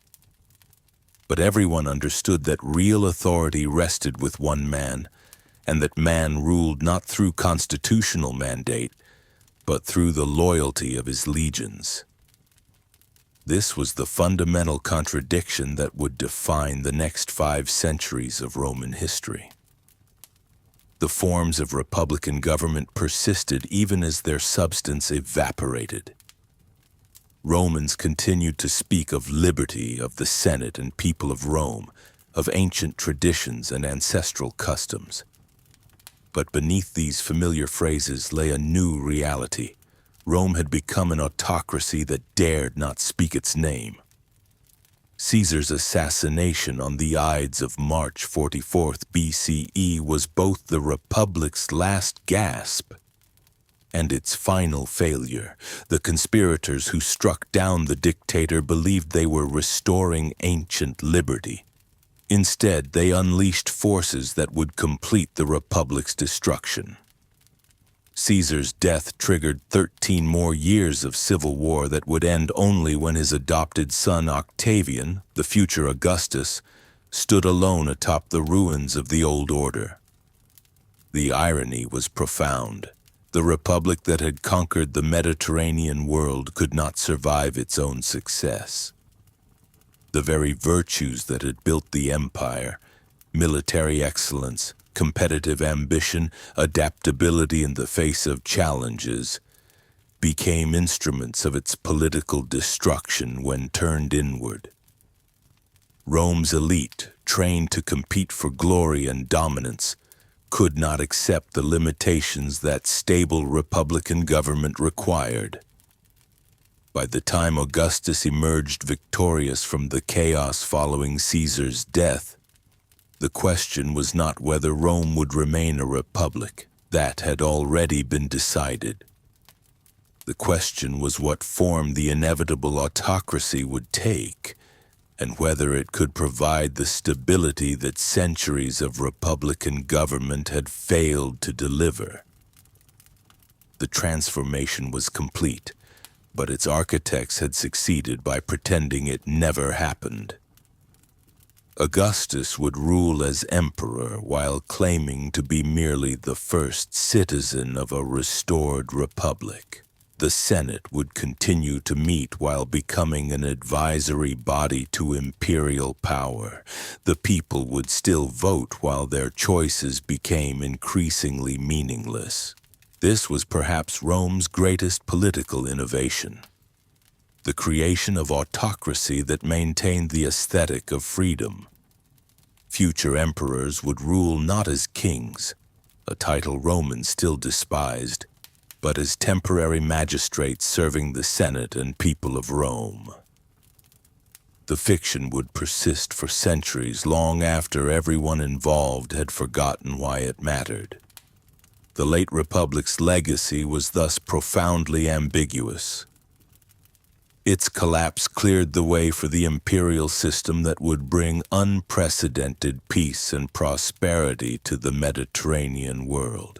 Speaker 1: But everyone understood that real authority rested with one man, and that man ruled not through constitutional mandate, but through the loyalty of his legions. This was the fundamental contradiction that would define the next 5 centuries of Roman history. The forms of republican government persisted even as their substance evaporated. Romans continued to speak of liberty, of the Senate and people of Rome, of ancient traditions and ancestral customs. But beneath these familiar phrases lay a new reality. Rome had become an autocracy that dared not speak its name. Caesar's assassination on the Ides of March 44th BCE was both the Republic's last gasp and its final failure. The conspirators who struck down the dictator believed they were restoring ancient liberty. Instead, they unleashed forces that would complete the Republic's destruction. Caesar's death triggered 13 more years of civil war that would end only when his adopted son Octavian, the future Augustus, stood alone atop the ruins of the old order. The irony was profound. The republic that had conquered the Mediterranean world could not survive its own success. The very virtues that had built the empire, military excellence, competitive ambition, adaptability in the face of challenges, became instruments of its political destruction when turned inward. Rome's elite, trained to compete for glory and dominance, could not accept the limitations that stable republican government required. By the time Augustus emerged victorious from the chaos following Caesar's death, the question was not whether Rome would remain a republic. That had already been decided. The question was what form the inevitable autocracy would take, and whether it could provide the stability that centuries of republican government had failed to deliver. The transformation was complete, but its architects had succeeded by pretending it never happened. Augustus would rule as emperor while claiming to be merely the first citizen of a restored republic. The Senate would continue to meet while becoming an advisory body to imperial power. The people would still vote while their choices became increasingly meaningless. This was perhaps Rome's greatest political innovation. The creation of autocracy that maintained the aesthetic of freedom. Future emperors would rule not as kings, a title Romans still despised, but as temporary magistrates serving the Senate and people of Rome. The fiction would persist for centuries, long after everyone involved had forgotten why it mattered. The late Republic's legacy was thus profoundly ambiguous. Its collapse cleared the way for the imperial system that would bring unprecedented peace and prosperity to the Mediterranean world.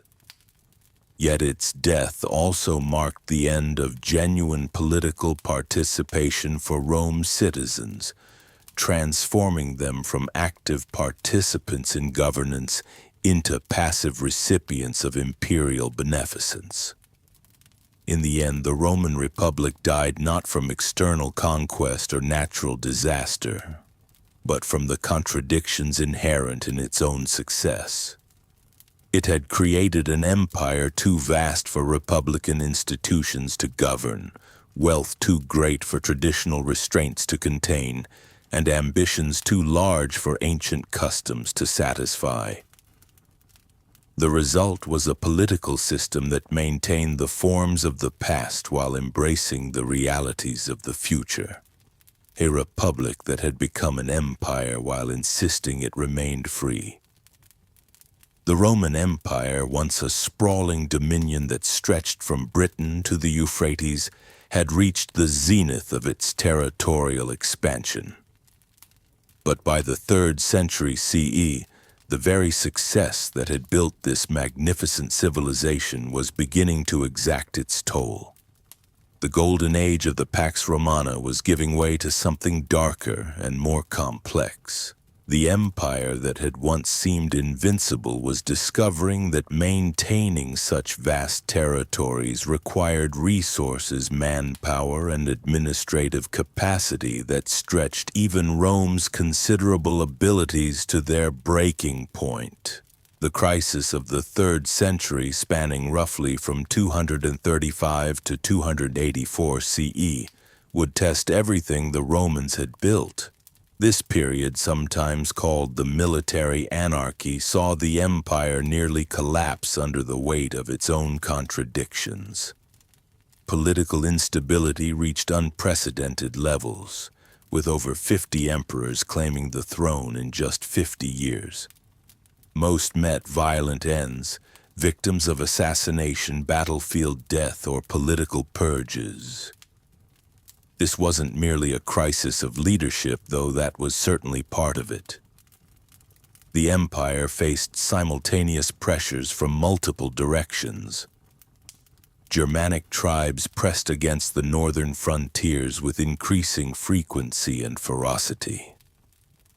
Speaker 1: Yet its death also marked the end of genuine political participation for Rome's citizens, transforming them from active participants in governance into passive recipients of imperial beneficence. In the end, the Roman Republic died not from external conquest or natural disaster, but from the contradictions inherent in its own success. It had created an empire too vast for republican institutions to govern, wealth too great for traditional restraints to contain, and ambitions too large for ancient customs to satisfy. The result was a political system that maintained the forms of the past while embracing the realities of the future. A republic that had become an empire while insisting it remained free. The Roman Empire, once a sprawling dominion that stretched from Britain to the Euphrates, had reached the zenith of its territorial expansion. But by the 3rd century CE, the very success that had built this magnificent civilization was beginning to exact its toll. The golden age of the Pax Romana was giving way to something darker and more complex. The empire that had once seemed invincible was discovering that maintaining such vast territories required resources, manpower, and administrative capacity that stretched even Rome's considerable abilities to their breaking point. The crisis of the 3rd century, spanning roughly from 235 to 284 CE, would test everything the Romans had built. This period, sometimes called the military anarchy, saw the empire nearly collapse under the weight of its own contradictions. Political instability reached unprecedented levels, with over 50 emperors claiming the throne in just 50 years. Most met violent ends, victims of assassination, battlefield death, or political purges. This wasn't merely a crisis of leadership, though that was certainly part of it. The empire faced simultaneous pressures from multiple directions. Germanic tribes pressed against the northern frontiers with increasing frequency and ferocity.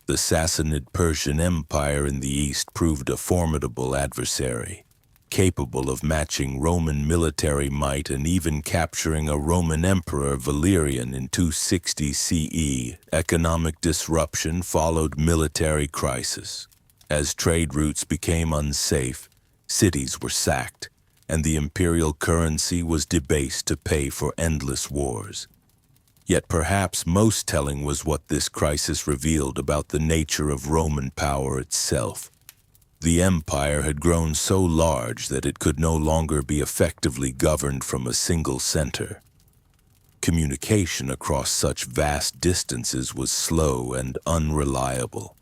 Speaker 1: The Sassanid Persian Empire in the east proved a formidable adversary, capable of matching Roman military might and even capturing a Roman emperor, Valerian, in 260 CE. Economic disruption followed military crisis. As trade routes became unsafe, cities were sacked, and the imperial currency was debased to pay for endless wars. Yet perhaps most telling was what this crisis revealed about the nature of Roman power itself. The empire had grown so large that it could no longer be effectively governed from a single center. Communication across such vast distances was slow and unreliable.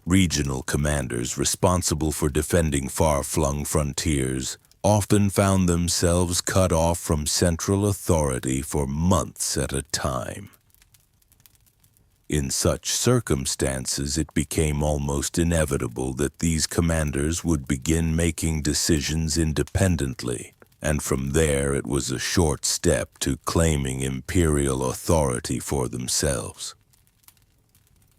Speaker 1: Regional commanders responsible for defending far-flung frontiers often found themselves cut off from central authority for months at a time. In such circumstances, it became almost inevitable that these commanders would begin making decisions independently, and from there it was a short step to claiming imperial authority for themselves.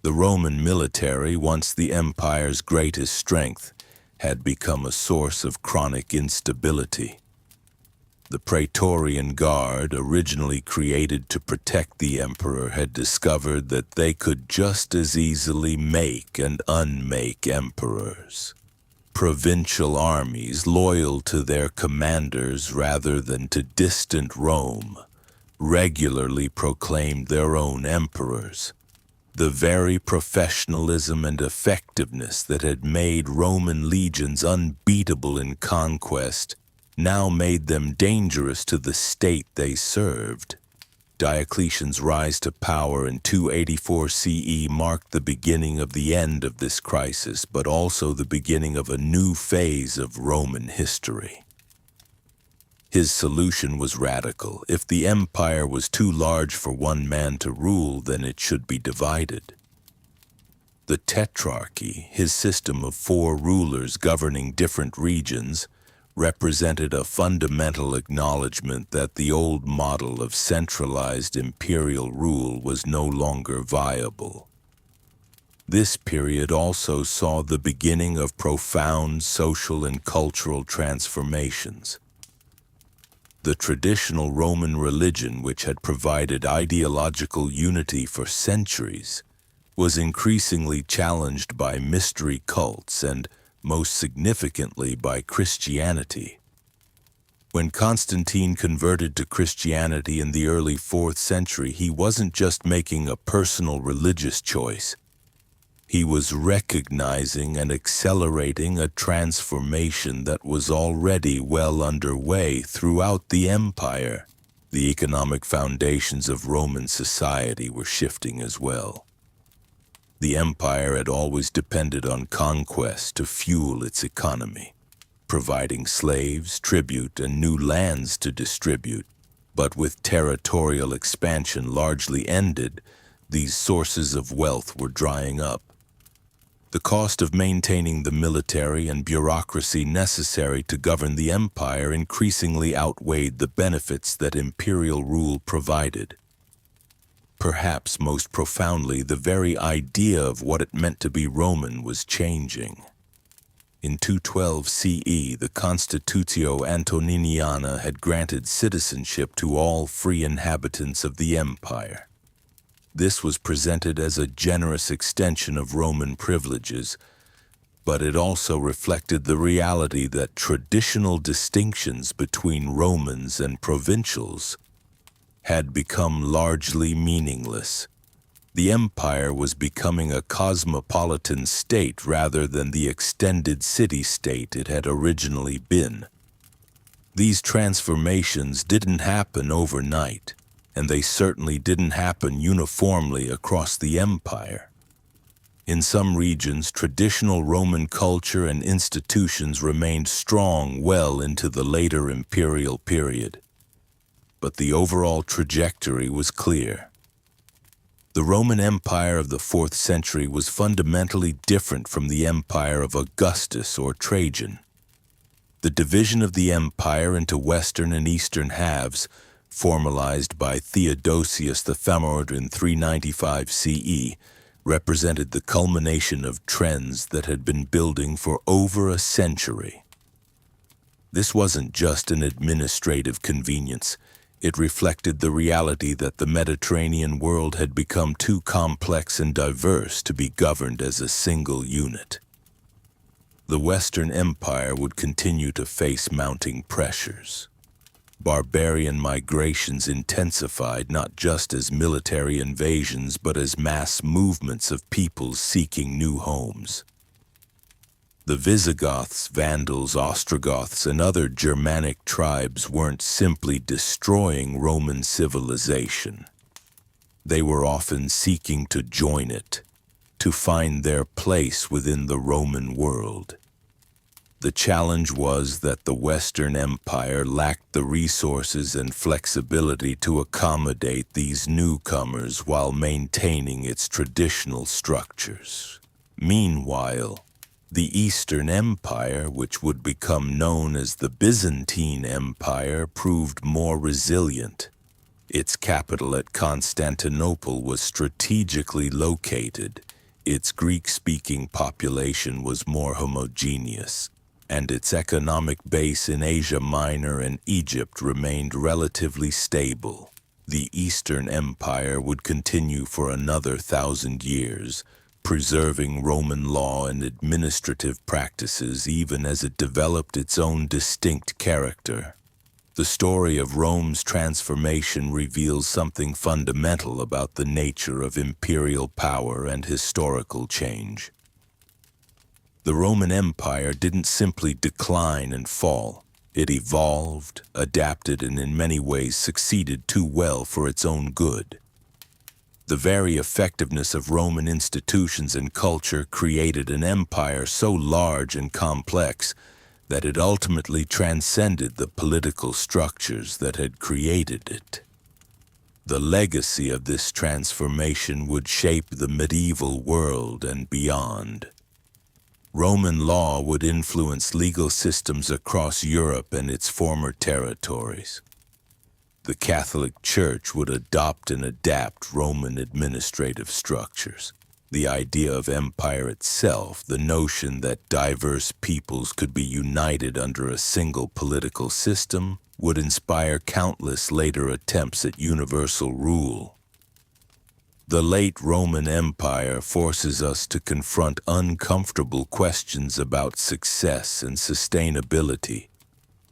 Speaker 1: The Roman military, once the empire's greatest strength, had become a source of chronic instability. The Praetorian Guard, originally created to protect the emperor, had discovered that they could just as easily make and unmake emperors. Provincial armies, loyal to their commanders rather than to distant Rome, regularly proclaimed their own emperors. The very professionalism and effectiveness that had made Roman legions unbeatable in conquest now made them dangerous to the state they served. Diocletian's rise to power in 284 CE marked the beginning of the end of this crisis, but also the beginning of a new phase of Roman history. His solution was radical. If the empire was too large for one man to rule, then it should be divided. The Tetrarchy, his system of 4 rulers governing different regions, represented a fundamental acknowledgement that the old model of centralized imperial rule was no longer viable. This period also saw the beginning of profound social and cultural transformations. The traditional Roman religion, which had provided ideological unity for centuries, was increasingly challenged by mystery cults and, most significantly, by Christianity. When Constantine converted to Christianity in the early 4th century, he wasn't just making a personal religious choice. He was recognizing and accelerating a transformation that was already well underway throughout the empire. The economic foundations of Roman society were shifting as well. The empire had always depended on conquest to fuel its economy, providing slaves, tribute, and new lands to distribute. But with territorial expansion largely ended, these sources of wealth were drying up. The cost of maintaining the military and bureaucracy necessary to govern the empire increasingly outweighed the benefits that imperial rule provided. Perhaps most profoundly, the very idea of what it meant to be Roman was changing. In 212 CE, the Constitutio Antoniniana had granted citizenship to all free inhabitants of the empire. This was presented as a generous extension of Roman privileges, but it also reflected the reality that traditional distinctions between Romans and provincials had become largely meaningless. The empire was becoming a cosmopolitan state rather than the extended city-state it had originally been. These transformations didn't happen overnight, and they certainly didn't happen uniformly across the empire. In some regions, traditional Roman culture and institutions remained strong well into the later imperial period. But the overall trajectory was clear. The Roman Empire of the 4th century was fundamentally different from the empire of Augustus or Trajan. The division of the empire into western and eastern halves, formalized by Theodosius the Thermord in 395 CE, represented the culmination of trends that had been building for over a century. This wasn't just an administrative convenience. It reflected the reality that the Mediterranean world had become too complex and diverse to be governed as a single unit. the Western Empire would continue to face mounting pressures. Barbarian migrations intensified not just as military invasions but as mass movements of peoples seeking new homes. The Visigoths, Vandals, Ostrogoths, and other Germanic tribes weren't simply destroying Roman civilization. They were often seeking to join it, to find their place within the Roman world. The challenge was that the Western Empire lacked the resources and flexibility to accommodate these newcomers while maintaining its traditional structures. Meanwhile, the Eastern Empire, which would become known as the Byzantine Empire, proved more resilient. Its capital at Constantinople was strategically located, its Greek-speaking population was more homogeneous, and its economic base in Asia Minor and Egypt remained relatively stable. The Eastern Empire would continue for another 1,000 years, preserving Roman law and administrative practices even as it developed its own distinct character. The story of Rome's transformation reveals something fundamental about the nature of imperial power and historical change. The Roman Empire didn't simply decline and fall. It evolved, adapted, and in many ways succeeded too well for its own good. The very effectiveness of Roman institutions and culture created an empire so large and complex that it ultimately transcended the political structures that had created it. The legacy of this transformation would shape the medieval world and beyond. Roman law would influence legal systems across Europe and its former territories. The Catholic Church would adopt and adapt Roman administrative structures. The idea of empire itself, the notion that diverse peoples could be united under a single political system, would inspire countless later attempts at universal rule. The late Roman Empire forces us to confront uncomfortable questions about success and sustainability,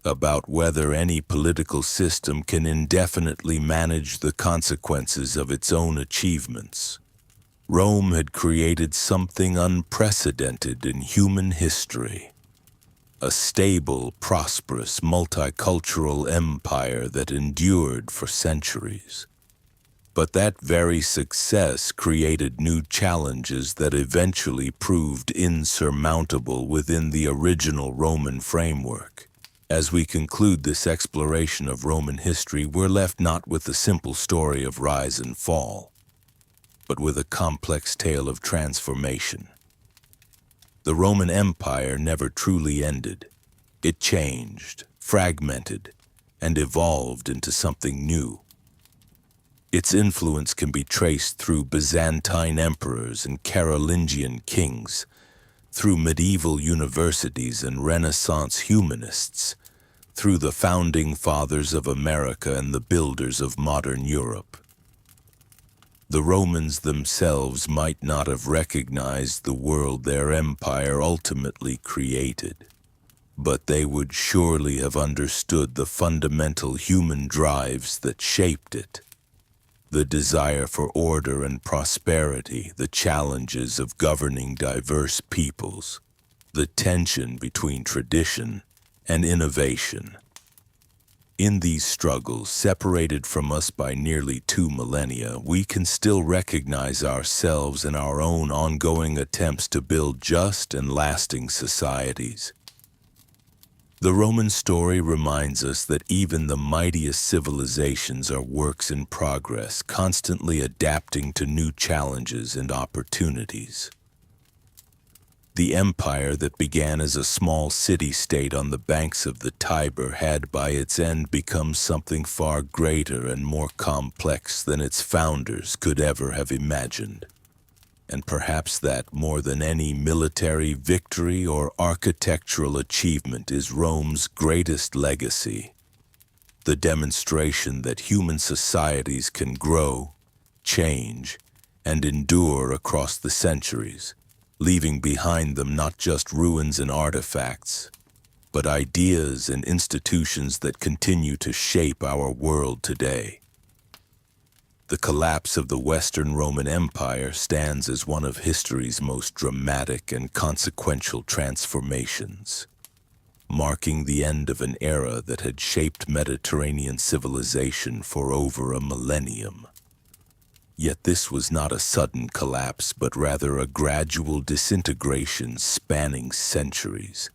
Speaker 1: about whether any political system can indefinitely manage the consequences of its own achievements. Rome had created something unprecedented in human history, a stable, prosperous, multicultural empire that endured for centuries. But that very success created new challenges that eventually proved insurmountable within the original Roman framework. As we conclude this exploration of Roman history, we're left not with the simple story of rise and fall, but with a complex tale of transformation. The Roman Empire never truly ended. It changed, fragmented, and evolved into something new. Its influence can be traced through Byzantine emperors and Carolingian kings, through medieval universities and Renaissance humanists, through the founding fathers of America and the builders of modern Europe. The Romans themselves might not have recognized the world their empire ultimately created, but they would surely have understood the fundamental human drives that shaped it. The desire for order and prosperity, the challenges of governing diverse peoples, the tension between tradition and innovation. In these struggles, separated from us by nearly 2 millennia, we can still recognize ourselves in our own ongoing attempts to build just and lasting societies. The Roman story reminds us that even the mightiest civilizations are works in progress, constantly adapting to new challenges and opportunities. The empire that began as a small city-state on the banks of the Tiber had by its end become something far greater and more complex than its founders could ever have imagined. And perhaps that, more than any military victory or architectural achievement, is Rome's greatest legacy. The demonstration that human societies can grow, change, and endure across the centuries, leaving behind them not just ruins and artifacts, but ideas and institutions that continue to shape our world today. The collapse of the Western Roman Empire stands as one of history's most dramatic and consequential transformations, marking the end of an era that had shaped Mediterranean civilization for over a millennium. Yet this was not a sudden collapse, but rather a gradual disintegration spanning centuries,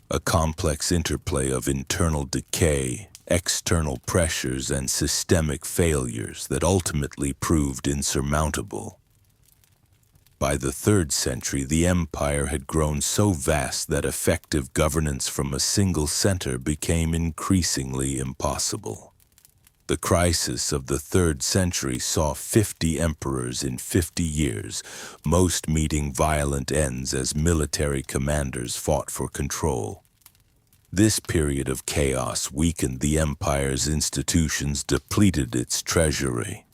Speaker 1: a complex interplay of internal decay, external pressures, and systemic failures that ultimately proved insurmountable. By the 3rd century, the empire had grown so vast that effective governance from a single center became increasingly impossible. The crisis of the 3rd century saw 50 emperors in 50 years, most meeting violent ends as military commanders fought for control. This period of chaos weakened the empire's institutions, depleted its treasury,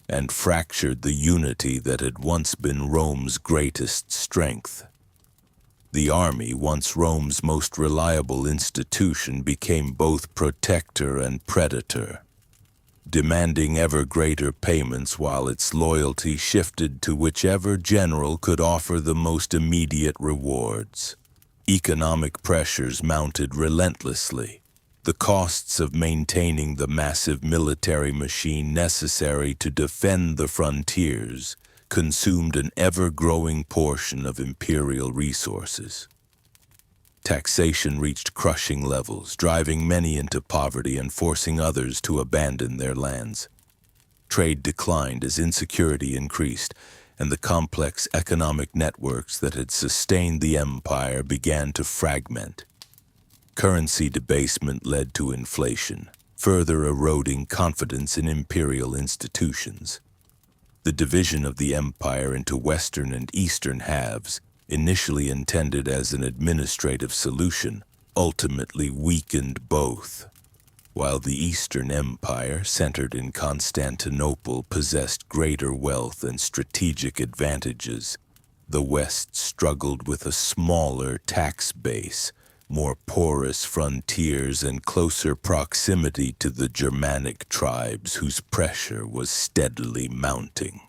Speaker 1: and fractured the unity that had once been Rome's greatest strength. The army, once Rome's most reliable institution, became both protector and predator, demanding ever greater payments while its loyalty shifted to whichever general could offer the most immediate rewards. Economic pressures mounted relentlessly. The costs of maintaining the massive military machine necessary to defend the frontiers consumed an ever-growing portion of imperial resources. Taxation reached crushing levels, driving many into poverty and forcing others to abandon their lands. Trade declined as insecurity increased, and the complex economic networks that had sustained the empire began to fragment. Currency debasement led to inflation, further eroding confidence in imperial institutions. The division of the empire into western and eastern halves, initially intended as an administrative solution, ultimately weakened both. While the Eastern Empire, centered in Constantinople, possessed greater wealth and strategic advantages, the West struggled with a smaller tax base, more porous frontiers, and closer proximity to the Germanic tribes whose pressure was steadily mounting.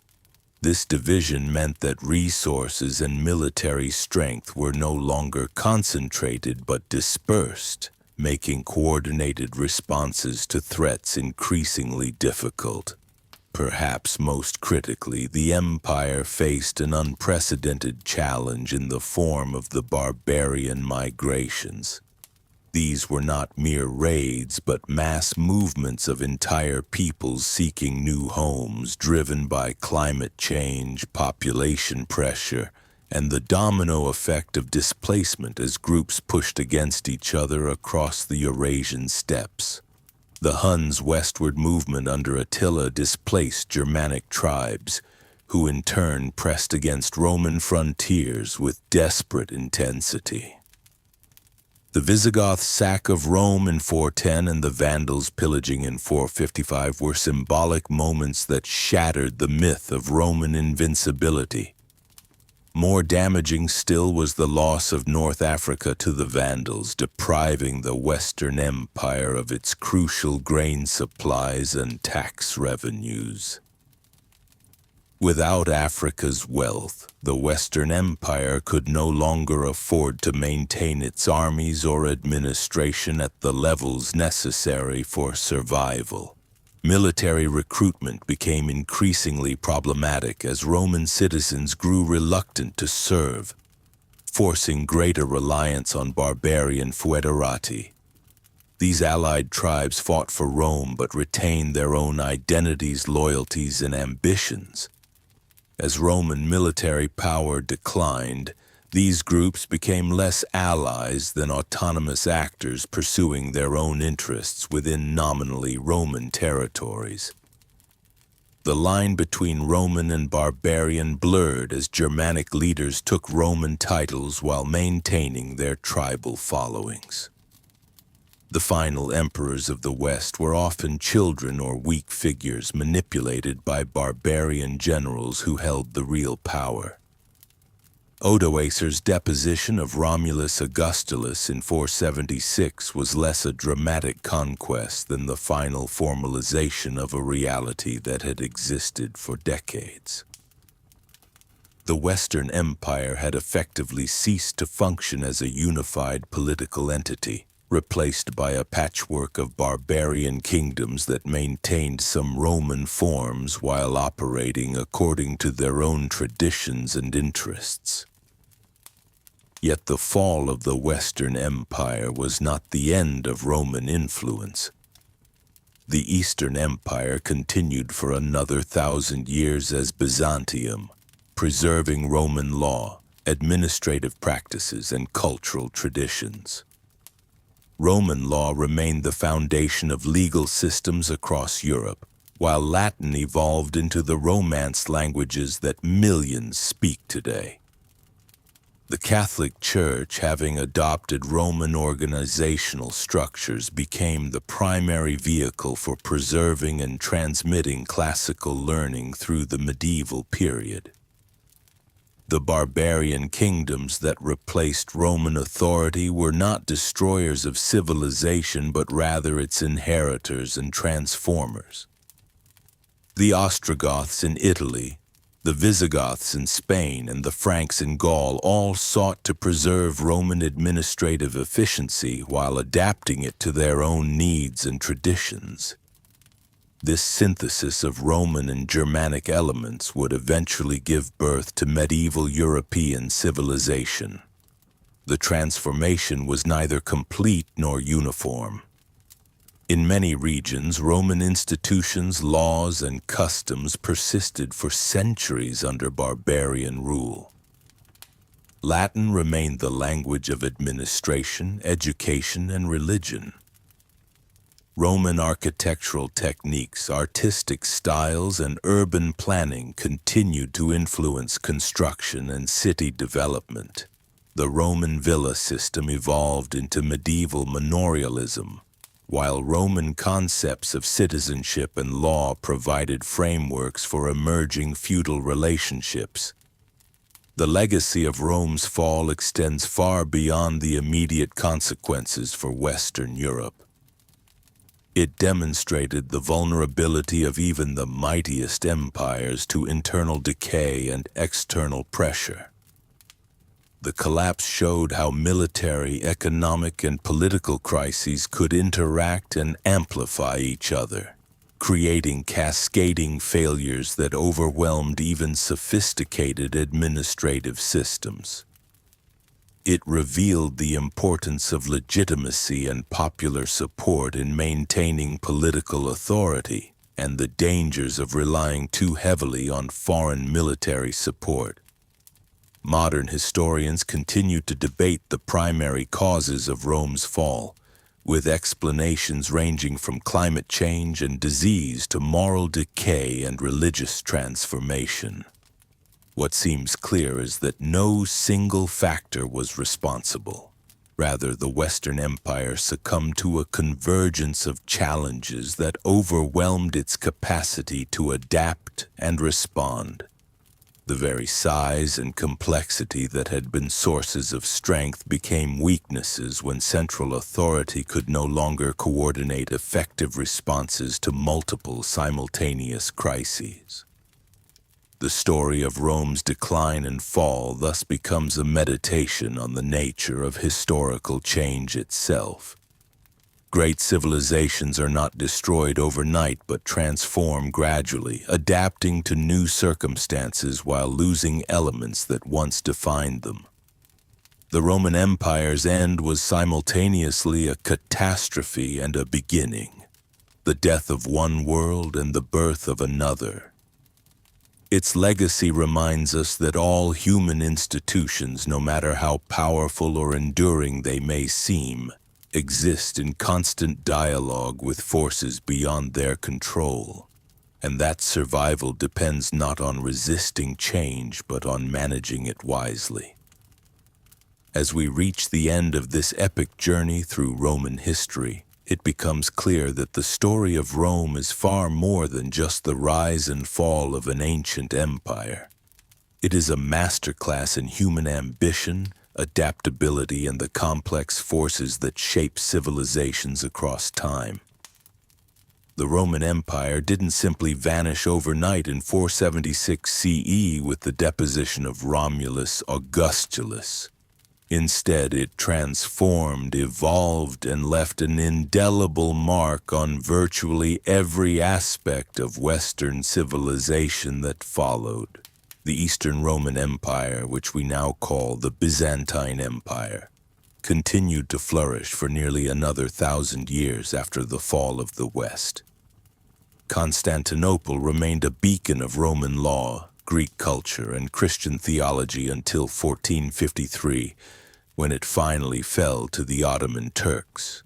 Speaker 1: This division meant that resources and military strength were no longer concentrated but dispersed, making coordinated responses to threats increasingly difficult. Perhaps most critically, the empire faced an unprecedented challenge in the form of the barbarian migrations. These were not mere raids, but mass movements of entire peoples seeking new homes, driven by climate change, population pressure, and the domino effect of displacement as groups pushed against each other across the Eurasian steppes. The Huns' westward movement under Attila displaced Germanic tribes, who in turn pressed against Roman frontiers with desperate intensity. The Visigoths' sack of Rome in 410 and the Vandals' pillaging in 455 were symbolic moments that shattered the myth of Roman invincibility. More damaging still was the loss of North Africa to the Vandals, depriving the Western Empire of its crucial grain supplies and tax revenues. Without Africa's wealth, the Western Empire could no longer afford to maintain its armies or administration at the levels necessary for survival. Military recruitment became increasingly problematic as Roman citizens grew reluctant to serve, forcing greater reliance on barbarian foederati. These allied tribes fought for Rome but retained their own identities, loyalties, and ambitions. As Roman military power declined, these groups became less allies than autonomous actors pursuing their own interests within nominally Roman territories. The line between Roman and barbarian blurred as Germanic leaders took Roman titles while maintaining their tribal followings. The final emperors of the West were often children or weak figures manipulated by barbarian generals who held the real power. Odoacer's deposition of Romulus Augustulus in 476 was less a dramatic conquest than the final formalization of a reality that had existed for decades. The Western Empire had effectively ceased to function as a unified political entity, replaced by a patchwork of barbarian kingdoms that maintained some Roman forms while operating according to their own traditions and interests. Yet the fall of the Western Empire was not the end of Roman influence. The Eastern Empire continued for another 1,000 years as Byzantium, preserving Roman law, administrative practices, and cultural traditions. Roman law remained the foundation of legal systems across Europe, while Latin evolved into the Romance languages that millions speak today. The Catholic Church, having adopted Roman organizational structures, became the primary vehicle for preserving and transmitting classical learning through the medieval period. The barbarian kingdoms that replaced Roman authority were not destroyers of civilization, but rather its inheritors and transformers. The Ostrogoths in Italy, the Visigoths in Spain, and the Franks in Gaul all sought to preserve Roman administrative efficiency while adapting it to their own needs and traditions. This synthesis of Roman and Germanic elements would eventually give birth to medieval European civilization. The transformation was neither complete nor uniform. In many regions, Roman institutions, laws, and customs persisted for centuries under barbarian rule. Latin remained the language of administration, education, and religion. Roman architectural techniques, artistic styles, and urban planning continued to influence construction and city development. The Roman villa system evolved into medieval manorialism, while Roman concepts of citizenship and law provided frameworks for emerging feudal relationships. The legacy of Rome's fall extends far beyond the immediate consequences for Western Europe. It demonstrated the vulnerability of even the mightiest empires to internal decay and external pressure. The collapse showed how military, economic, and political crises could interact and amplify each other, creating cascading failures that overwhelmed even sophisticated administrative systems. It revealed the importance of legitimacy and popular support in maintaining political authority, and the dangers of relying too heavily on foreign military support. Modern historians continue to debate the primary causes of Rome's fall, with explanations ranging from climate change and disease to moral decay and religious transformation. What seems clear is that no single factor was responsible. Rather, the Western Empire succumbed to a convergence of challenges that overwhelmed its capacity to adapt and respond. The very size and complexity that had been sources of strength became weaknesses when central authority could no longer coordinate effective responses to multiple simultaneous crises. The story of Rome's decline and fall thus becomes a meditation on the nature of historical change itself. Great civilizations are not destroyed overnight but transform gradually, adapting to new circumstances while losing elements that once defined them. The Roman Empire's end was simultaneously a catastrophe and a beginning, the death of one world and the birth of another. Its legacy reminds us that all human institutions, no matter how powerful or enduring they may seem, exist in constant dialogue with forces beyond their control, and that survival depends not on resisting change but on managing it wisely. As we reach the end of this epic journey through Roman history, it becomes clear that the story of Rome is far more than just the rise and fall of an ancient empire. It is a masterclass in human ambition, adaptability, and the complex forces that shape civilizations across time. The Roman Empire didn't simply vanish overnight in 476 CE with the deposition of Romulus Augustulus. Instead, it transformed, evolved, and left an indelible mark on virtually every aspect of Western civilization that followed. The Eastern Roman Empire, which we now call the Byzantine Empire, continued to flourish for nearly another 1,000 years after the fall of the West. Constantinople remained a beacon of Roman law, Greek culture, and Christian theology until 1453, when it finally fell to the Ottoman Turks.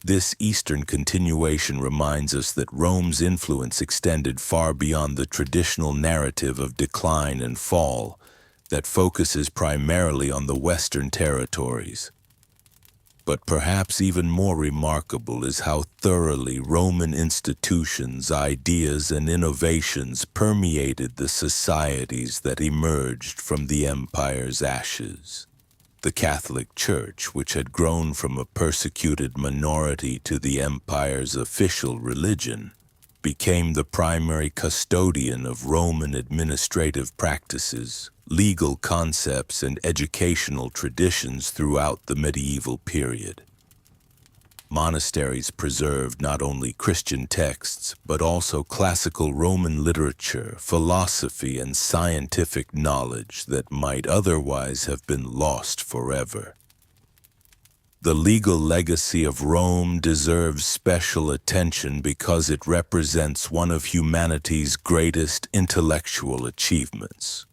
Speaker 1: This Eastern continuation reminds us that Rome's influence extended far beyond the traditional narrative of decline and fall that focuses primarily on the Western territories. But perhaps even more remarkable is how thoroughly Roman institutions, ideas, and innovations permeated the societies that emerged from the empire's ashes. The Catholic Church, which had grown from a persecuted minority to the empire's official religion, became the primary custodian of Roman administrative practices, legal concepts, and educational traditions throughout the medieval period. Monasteries preserved not only Christian texts, but also classical Roman literature, philosophy, and scientific knowledge that might otherwise have been lost forever. The legal legacy of Rome deserves special attention because it represents one of humanity's greatest intellectual achievements.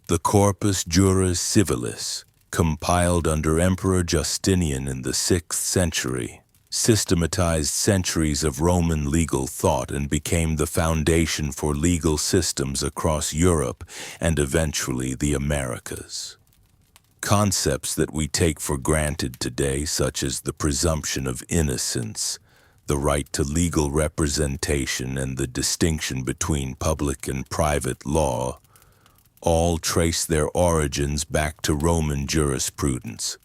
Speaker 1: The Corpus Juris Civilis, compiled under Emperor Justinian in the 6th century, systematized centuries of Roman legal thought and became the foundation for legal systems across Europe and eventually the Americas. Concepts that we take for granted today, such as the presumption of innocence, the right to legal representation, and the distinction between public and private law, all trace their origins back to Roman jurisprudence.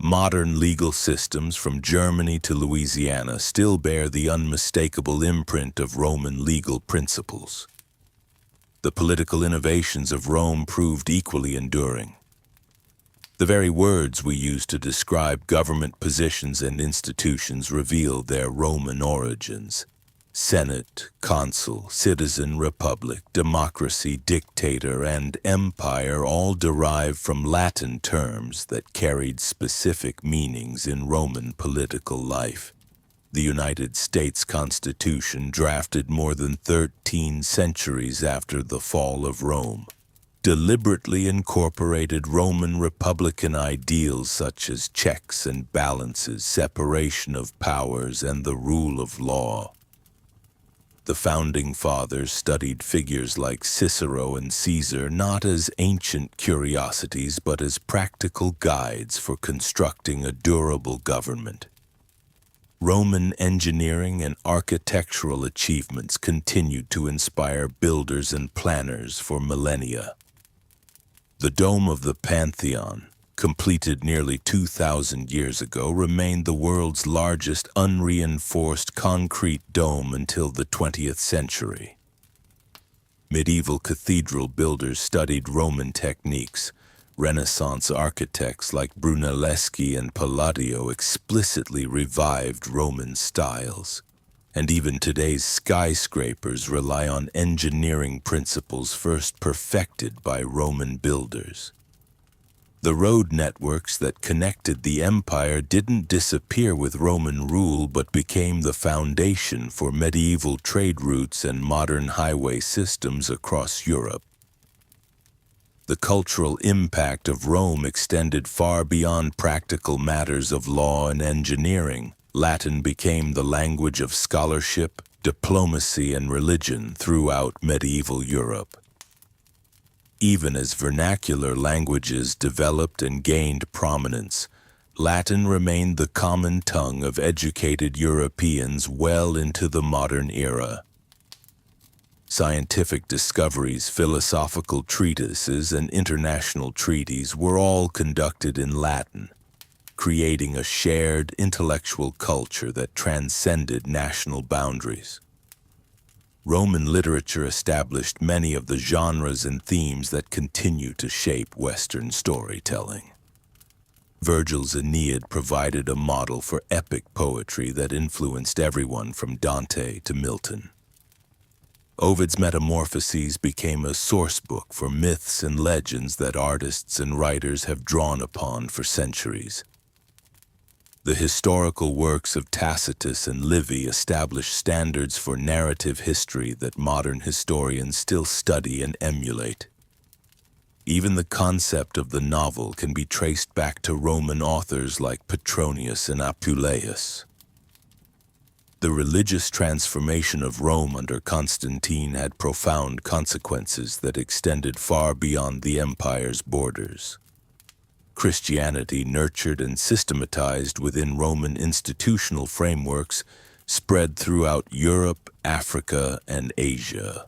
Speaker 1: Modern legal systems from Germany to Louisiana still bear the unmistakable imprint of Roman legal principles. The political innovations of Rome proved equally enduring. The very words we use to describe government positions and institutions reveal their Roman origins. Senate, consul, citizen, republic, democracy, dictator, and empire all derive from Latin terms that carried specific meanings in Roman political life. The United States Constitution, drafted more than 13 centuries after the fall of Rome, deliberately incorporated Roman republican ideals such as checks and balances, separation of powers, and the rule of law. The Founding Fathers studied figures like Cicero and Caesar not as ancient curiosities but as practical guides for constructing a durable government. Roman engineering and architectural achievements continued to inspire builders and planners for millennia. The Dome of the Pantheon, completed nearly 2,000 years ago, remained the world's largest unreinforced concrete dome until the 20th century. Medieval cathedral builders studied Roman techniques. Renaissance architects like Brunelleschi and Palladio explicitly revived Roman styles. And even today's skyscrapers rely on engineering principles first perfected by Roman builders. The road networks that connected the empire didn't disappear with Roman rule but became the foundation for medieval trade routes and modern highway systems across Europe. The cultural impact of Rome extended far beyond practical matters of law and engineering. Latin became the language of scholarship, diplomacy, and religion throughout medieval Europe. Even as vernacular languages developed and gained prominence, Latin remained the common tongue of educated Europeans well into the modern era. Scientific discoveries, philosophical treatises, and international treaties were all conducted in Latin, creating a shared intellectual culture that transcended national boundaries. Roman literature established many of the genres and themes that continue to shape Western storytelling. Virgil's Aeneid provided a model for epic poetry that influenced everyone from Dante to Milton. Ovid's Metamorphoses became a sourcebook for myths and legends that artists and writers have drawn upon for centuries. The historical works of Tacitus and Livy established standards for narrative history that modern historians still study and emulate. Even the concept of the novel can be traced back to Roman authors like Petronius and Apuleius. The religious transformation of Rome under Constantine had profound consequences that extended far beyond the empire's borders. Christianity, nurtured and systematized within Roman institutional frameworks, spread throughout Europe, Africa, and Asia.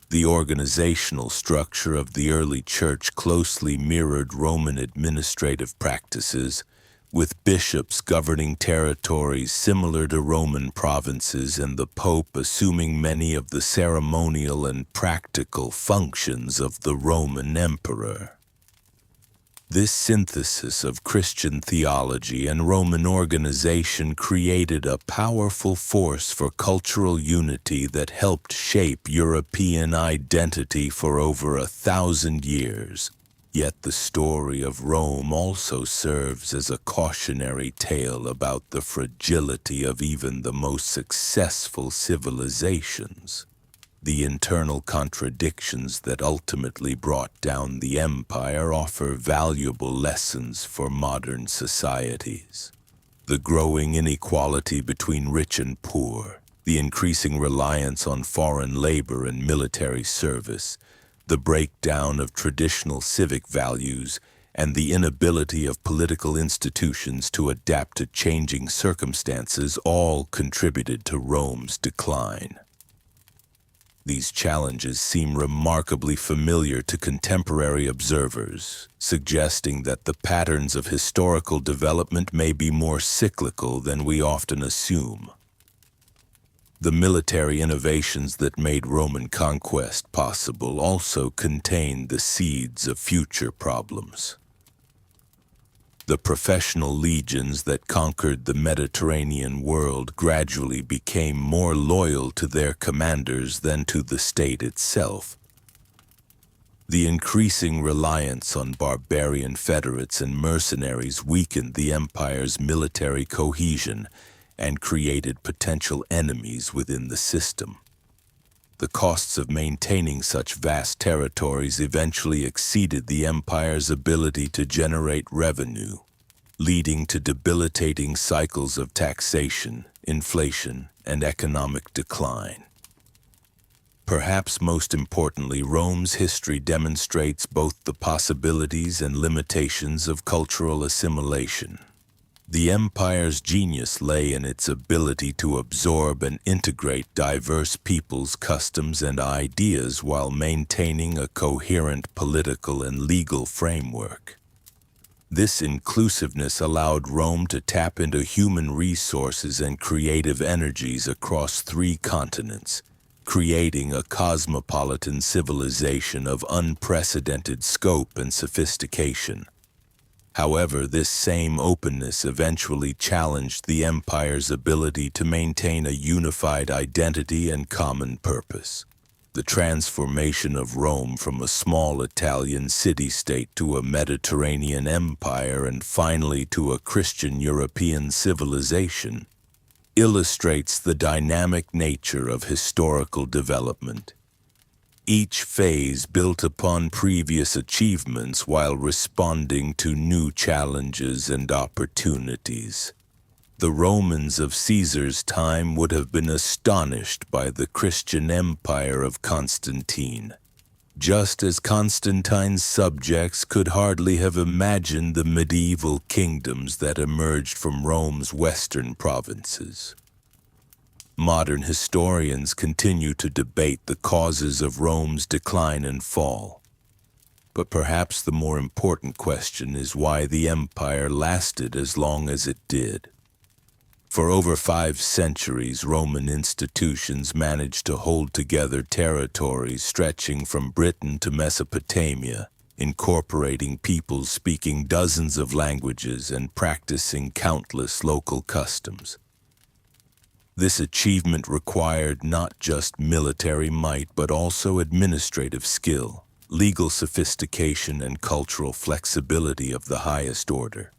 Speaker 1: The organizational structure of the early church closely mirrored Roman administrative practices, with bishops governing territories similar to Roman provinces and the Pope assuming many of the ceremonial and practical functions of the Roman emperor. This synthesis of Christian theology and Roman organization created a powerful force for cultural unity that helped shape European identity for over 1,000 years. Yet the story of Rome also serves as a cautionary tale about the fragility of even the most successful civilizations. The internal contradictions that ultimately brought down the empire offer valuable lessons for modern societies. The growing inequality between rich and poor, the increasing reliance on foreign labor and military service, the breakdown of traditional civic values, and the inability of political institutions to adapt to changing circumstances all contributed to Rome's decline. These challenges seem remarkably familiar to contemporary observers, suggesting that the patterns of historical development may be more cyclical than we often assume. The military innovations that made Roman conquest possible also contained the seeds of future problems. The professional legions that conquered the Mediterranean world gradually became more loyal to their commanders than to the state itself. The increasing reliance on barbarian federates and mercenaries weakened the empire's military cohesion and created potential enemies within the system. The costs of maintaining such vast territories eventually exceeded the empire's ability to generate revenue, leading to debilitating cycles of taxation, inflation, and economic decline. Perhaps most importantly, Rome's history demonstrates both the possibilities and limitations of cultural assimilation. The empire's genius lay in its ability to absorb and integrate diverse peoples' customs and ideas while maintaining a coherent political and legal framework. This inclusiveness allowed Rome to tap into human resources and creative energies across 3 continents, creating a cosmopolitan civilization of unprecedented scope and sophistication. However, this same openness eventually challenged the empire's ability to maintain a unified identity and common purpose. The transformation of Rome from a small Italian city-state to a Mediterranean empire and finally to a Christian European civilization illustrates the dynamic nature of historical development. Each phase built upon previous achievements while responding to new challenges and opportunities. The Romans of Caesar's time would have been astonished by the Christian empire of Constantine, just as Constantine's subjects could hardly have imagined the medieval kingdoms that emerged from Rome's western provinces. Modern historians continue to debate the causes of Rome's decline and fall. But perhaps the more important question is why the empire lasted as long as it did. For over 5 centuries, Roman institutions managed to hold together territories stretching from Britain to Mesopotamia, incorporating peoples speaking dozens of languages and practicing countless local customs. This achievement required not just military might, but also administrative skill, legal sophistication, and cultural flexibility of the highest order.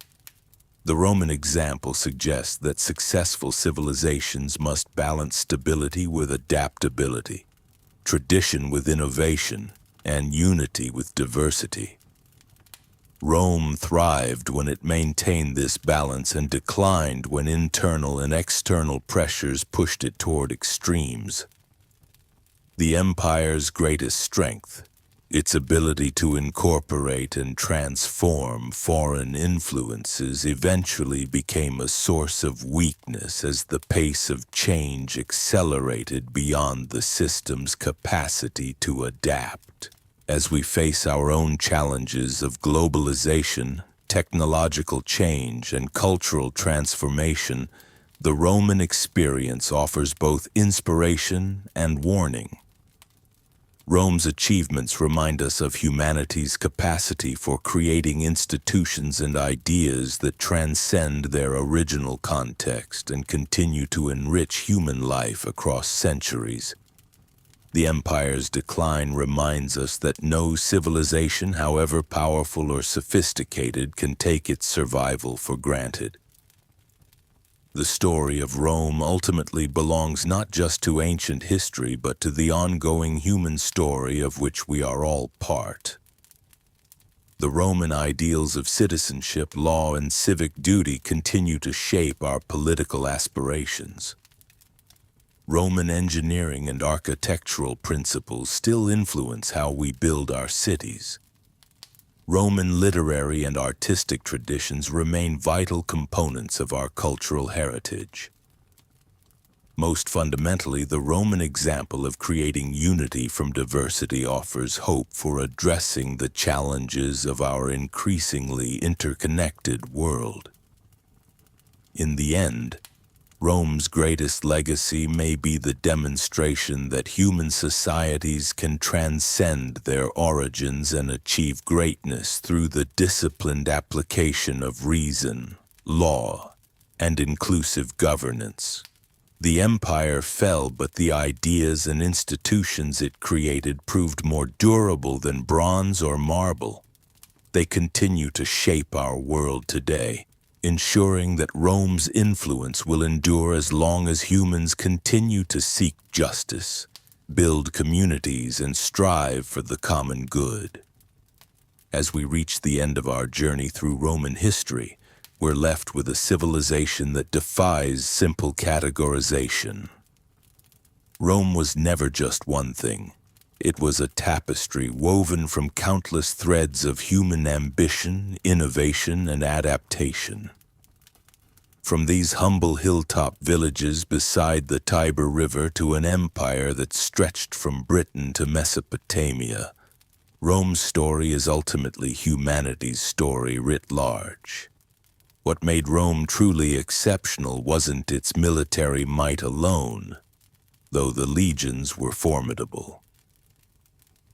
Speaker 1: The Roman example suggests that successful civilizations must balance stability with adaptability, tradition with innovation, and unity with diversity. Rome thrived when it maintained this balance and declined when internal and external pressures pushed it toward extremes. The empire's greatest strength, its ability to incorporate and transform foreign influences, eventually became a source of weakness as the pace of change accelerated beyond the system's capacity to adapt. As we face our own challenges of globalization, technological change, and cultural transformation, the Roman experience offers both inspiration and warning. Rome's achievements remind us of humanity's capacity for creating institutions and ideas that transcend their original context and continue to enrich human life across centuries. The empire's decline reminds us that no civilization, however powerful or sophisticated, can take its survival for granted. The story of Rome ultimately belongs not just to ancient history, but to the ongoing human story of which we are all part. The Roman ideals of citizenship, law, and civic duty continue to shape our political aspirations. Roman engineering and architectural principles still influence how we build our cities. Roman literary and artistic traditions remain vital components of our cultural heritage. Most fundamentally, the Roman example of creating unity from diversity offers hope for addressing the challenges of our increasingly interconnected world. In the end, Rome's greatest legacy may be the demonstration that human societies can transcend their origins and achieve greatness through the disciplined application of reason, law, and inclusive governance. The empire fell, but the ideas and institutions it created proved more durable than bronze or marble. They continue to shape our world today, ensuring that Rome's influence will endure as long as humans continue to seek justice, build communities, and strive for the common good. As we reach the end of our journey through Roman history, we're left with a civilization that defies simple categorization. Rome was never just one thing. It was a tapestry woven from countless threads of human ambition, innovation, and adaptation. From these humble hilltop villages beside the Tiber River to an empire that stretched from Britain to Mesopotamia, Rome's story is ultimately humanity's story writ large. What made Rome truly exceptional wasn't its military might alone, though the legions were formidable.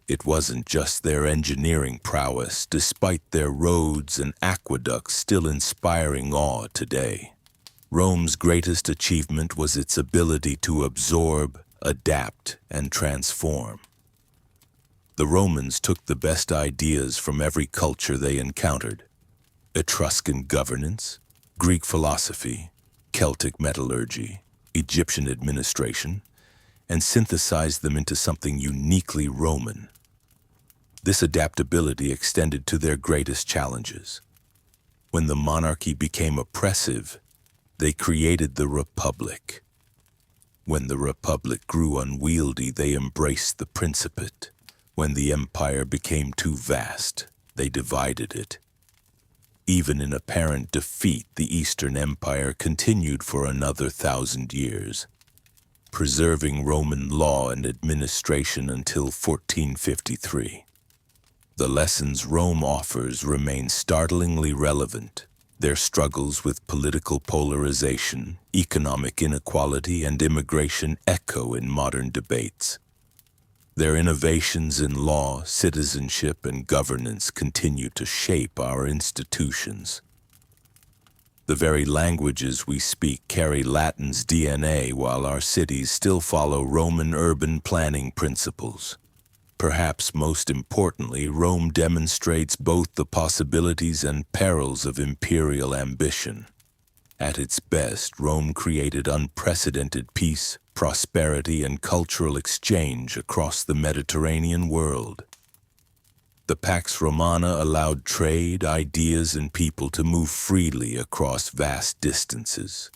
Speaker 1: It wasn't just their engineering prowess, despite their roads and aqueducts still inspiring awe today. Rome's greatest achievement was its ability to absorb, adapt, and transform. The Romans took the best ideas from every culture they encountered: Etruscan governance, Greek philosophy, Celtic metallurgy, Egyptian administration, and synthesized them into something uniquely Roman. This adaptability extended to their greatest challenges. When the monarchy became oppressive, they created the Republic. When the Republic grew unwieldy, they embraced the Principate. When the empire became too vast, they divided it. Even in apparent defeat, the Eastern Empire continued for another 1,000 years. preserving Roman law and administration until 1453. The lessons Rome offers remain startlingly relevant. Their struggles with political polarization, economic inequality, and immigration echo in modern debates. Their innovations in law, citizenship, and governance continue to shape our institutions. The very languages we speak carry Latin's DNA, while our cities still follow Roman urban planning principles. Perhaps most importantly, Rome demonstrates both the possibilities and perils of imperial ambition. At its best, Rome created unprecedented peace, prosperity, and cultural exchange across the Mediterranean world. The Pax Romana allowed trade, ideas, and people to move freely across vast distances.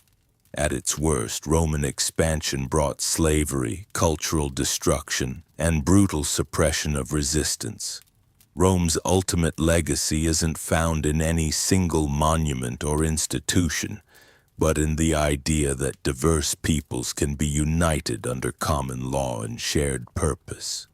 Speaker 1: At its worst, Roman expansion brought slavery, cultural destruction, and brutal suppression of resistance. Rome's ultimate legacy isn't found in any single monument or institution, but in the idea that diverse peoples can be united under common law and shared purpose.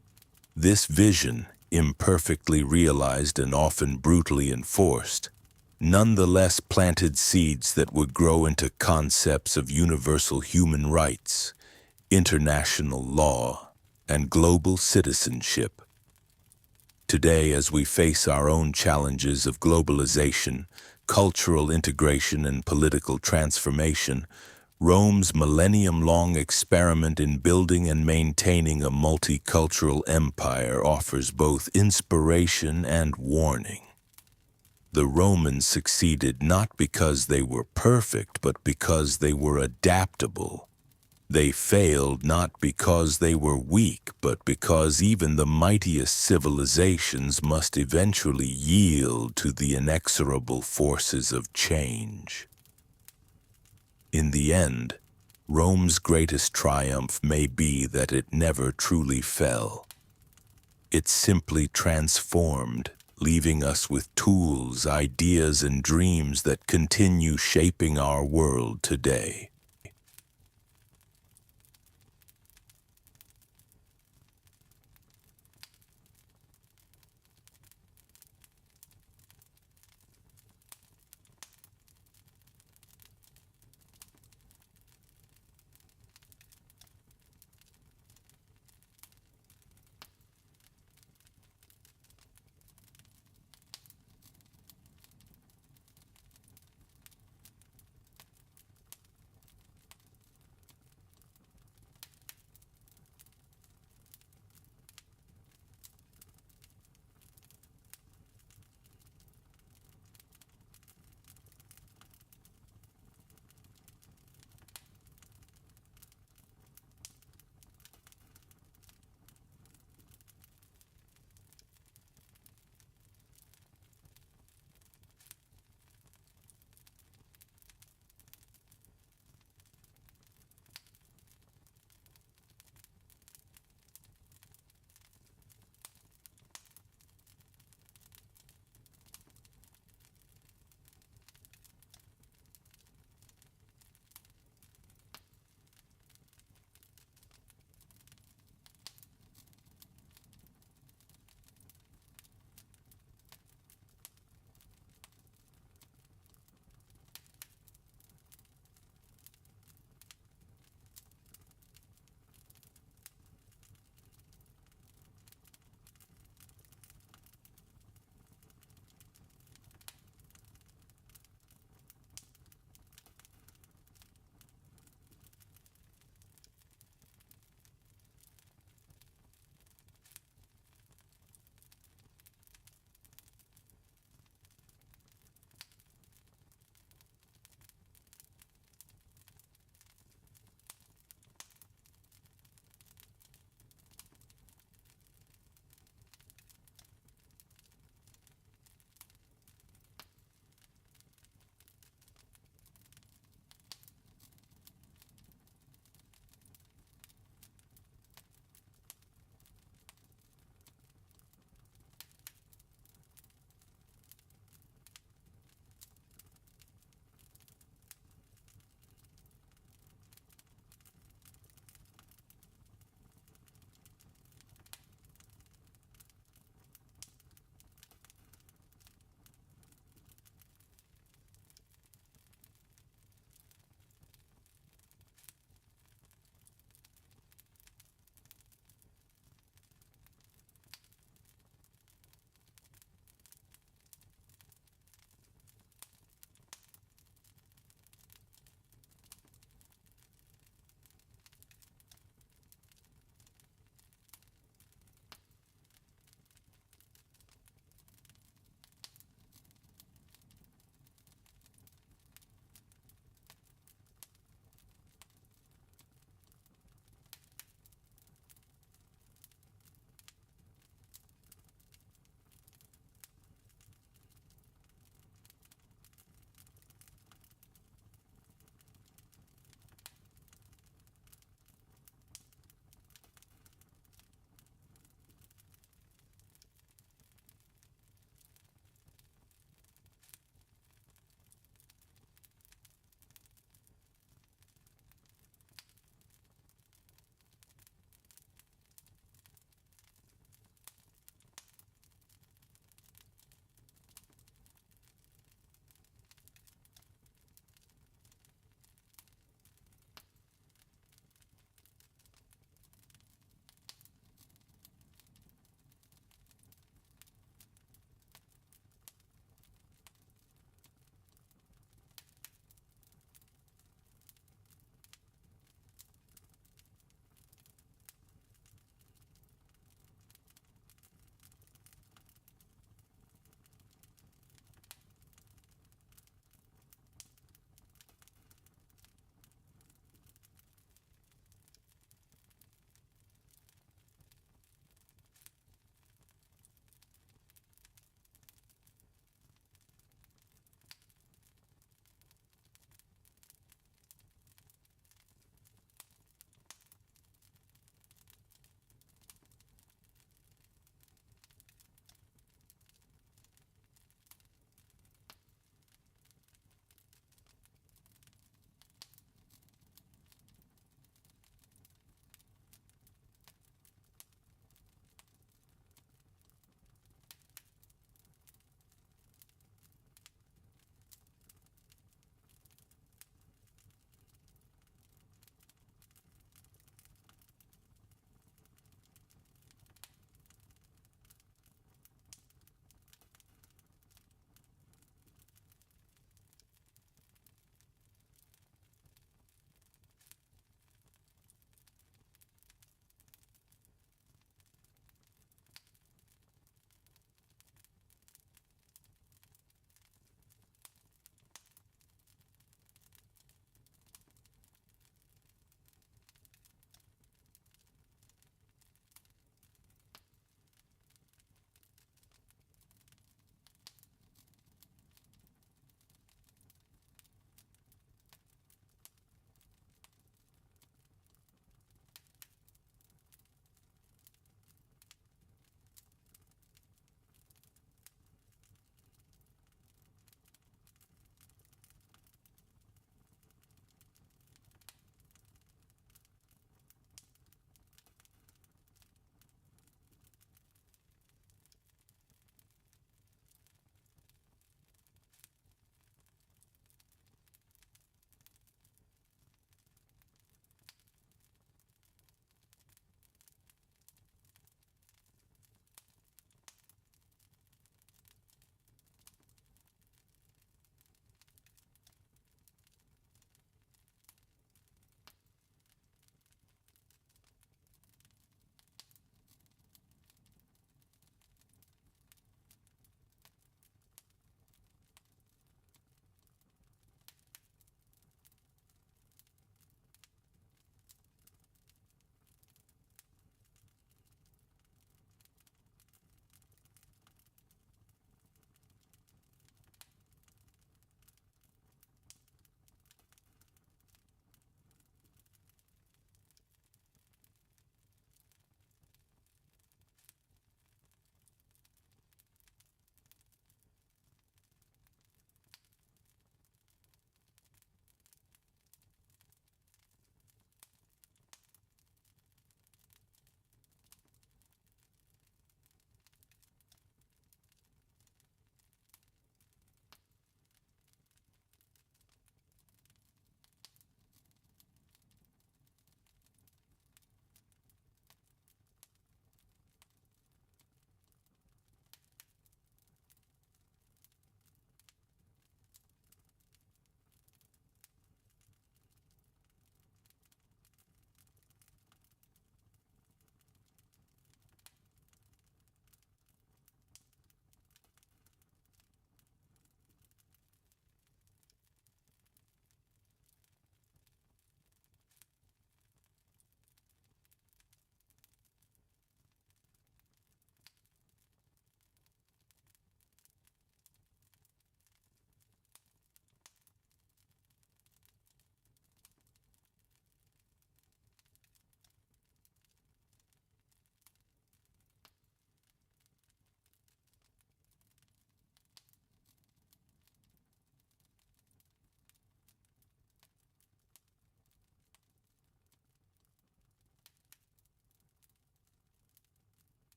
Speaker 1: This vision, imperfectly realized and often brutally enforced, nonetheless planted seeds that would grow into concepts of universal human rights, international law, and global citizenship. Today, as we face our own challenges of globalization, cultural integration, and political transformation, Rome's millennium-long experiment in building and maintaining a multicultural empire offers both inspiration and warning. The Romans succeeded not because they were perfect, but because they were adaptable. They failed not because they were weak, but because even the mightiest civilizations must eventually yield to the inexorable forces of change. In the end, Rome's greatest triumph may be that it never truly fell. It simply transformed, leaving us with tools, ideas, and dreams that continue shaping our world today.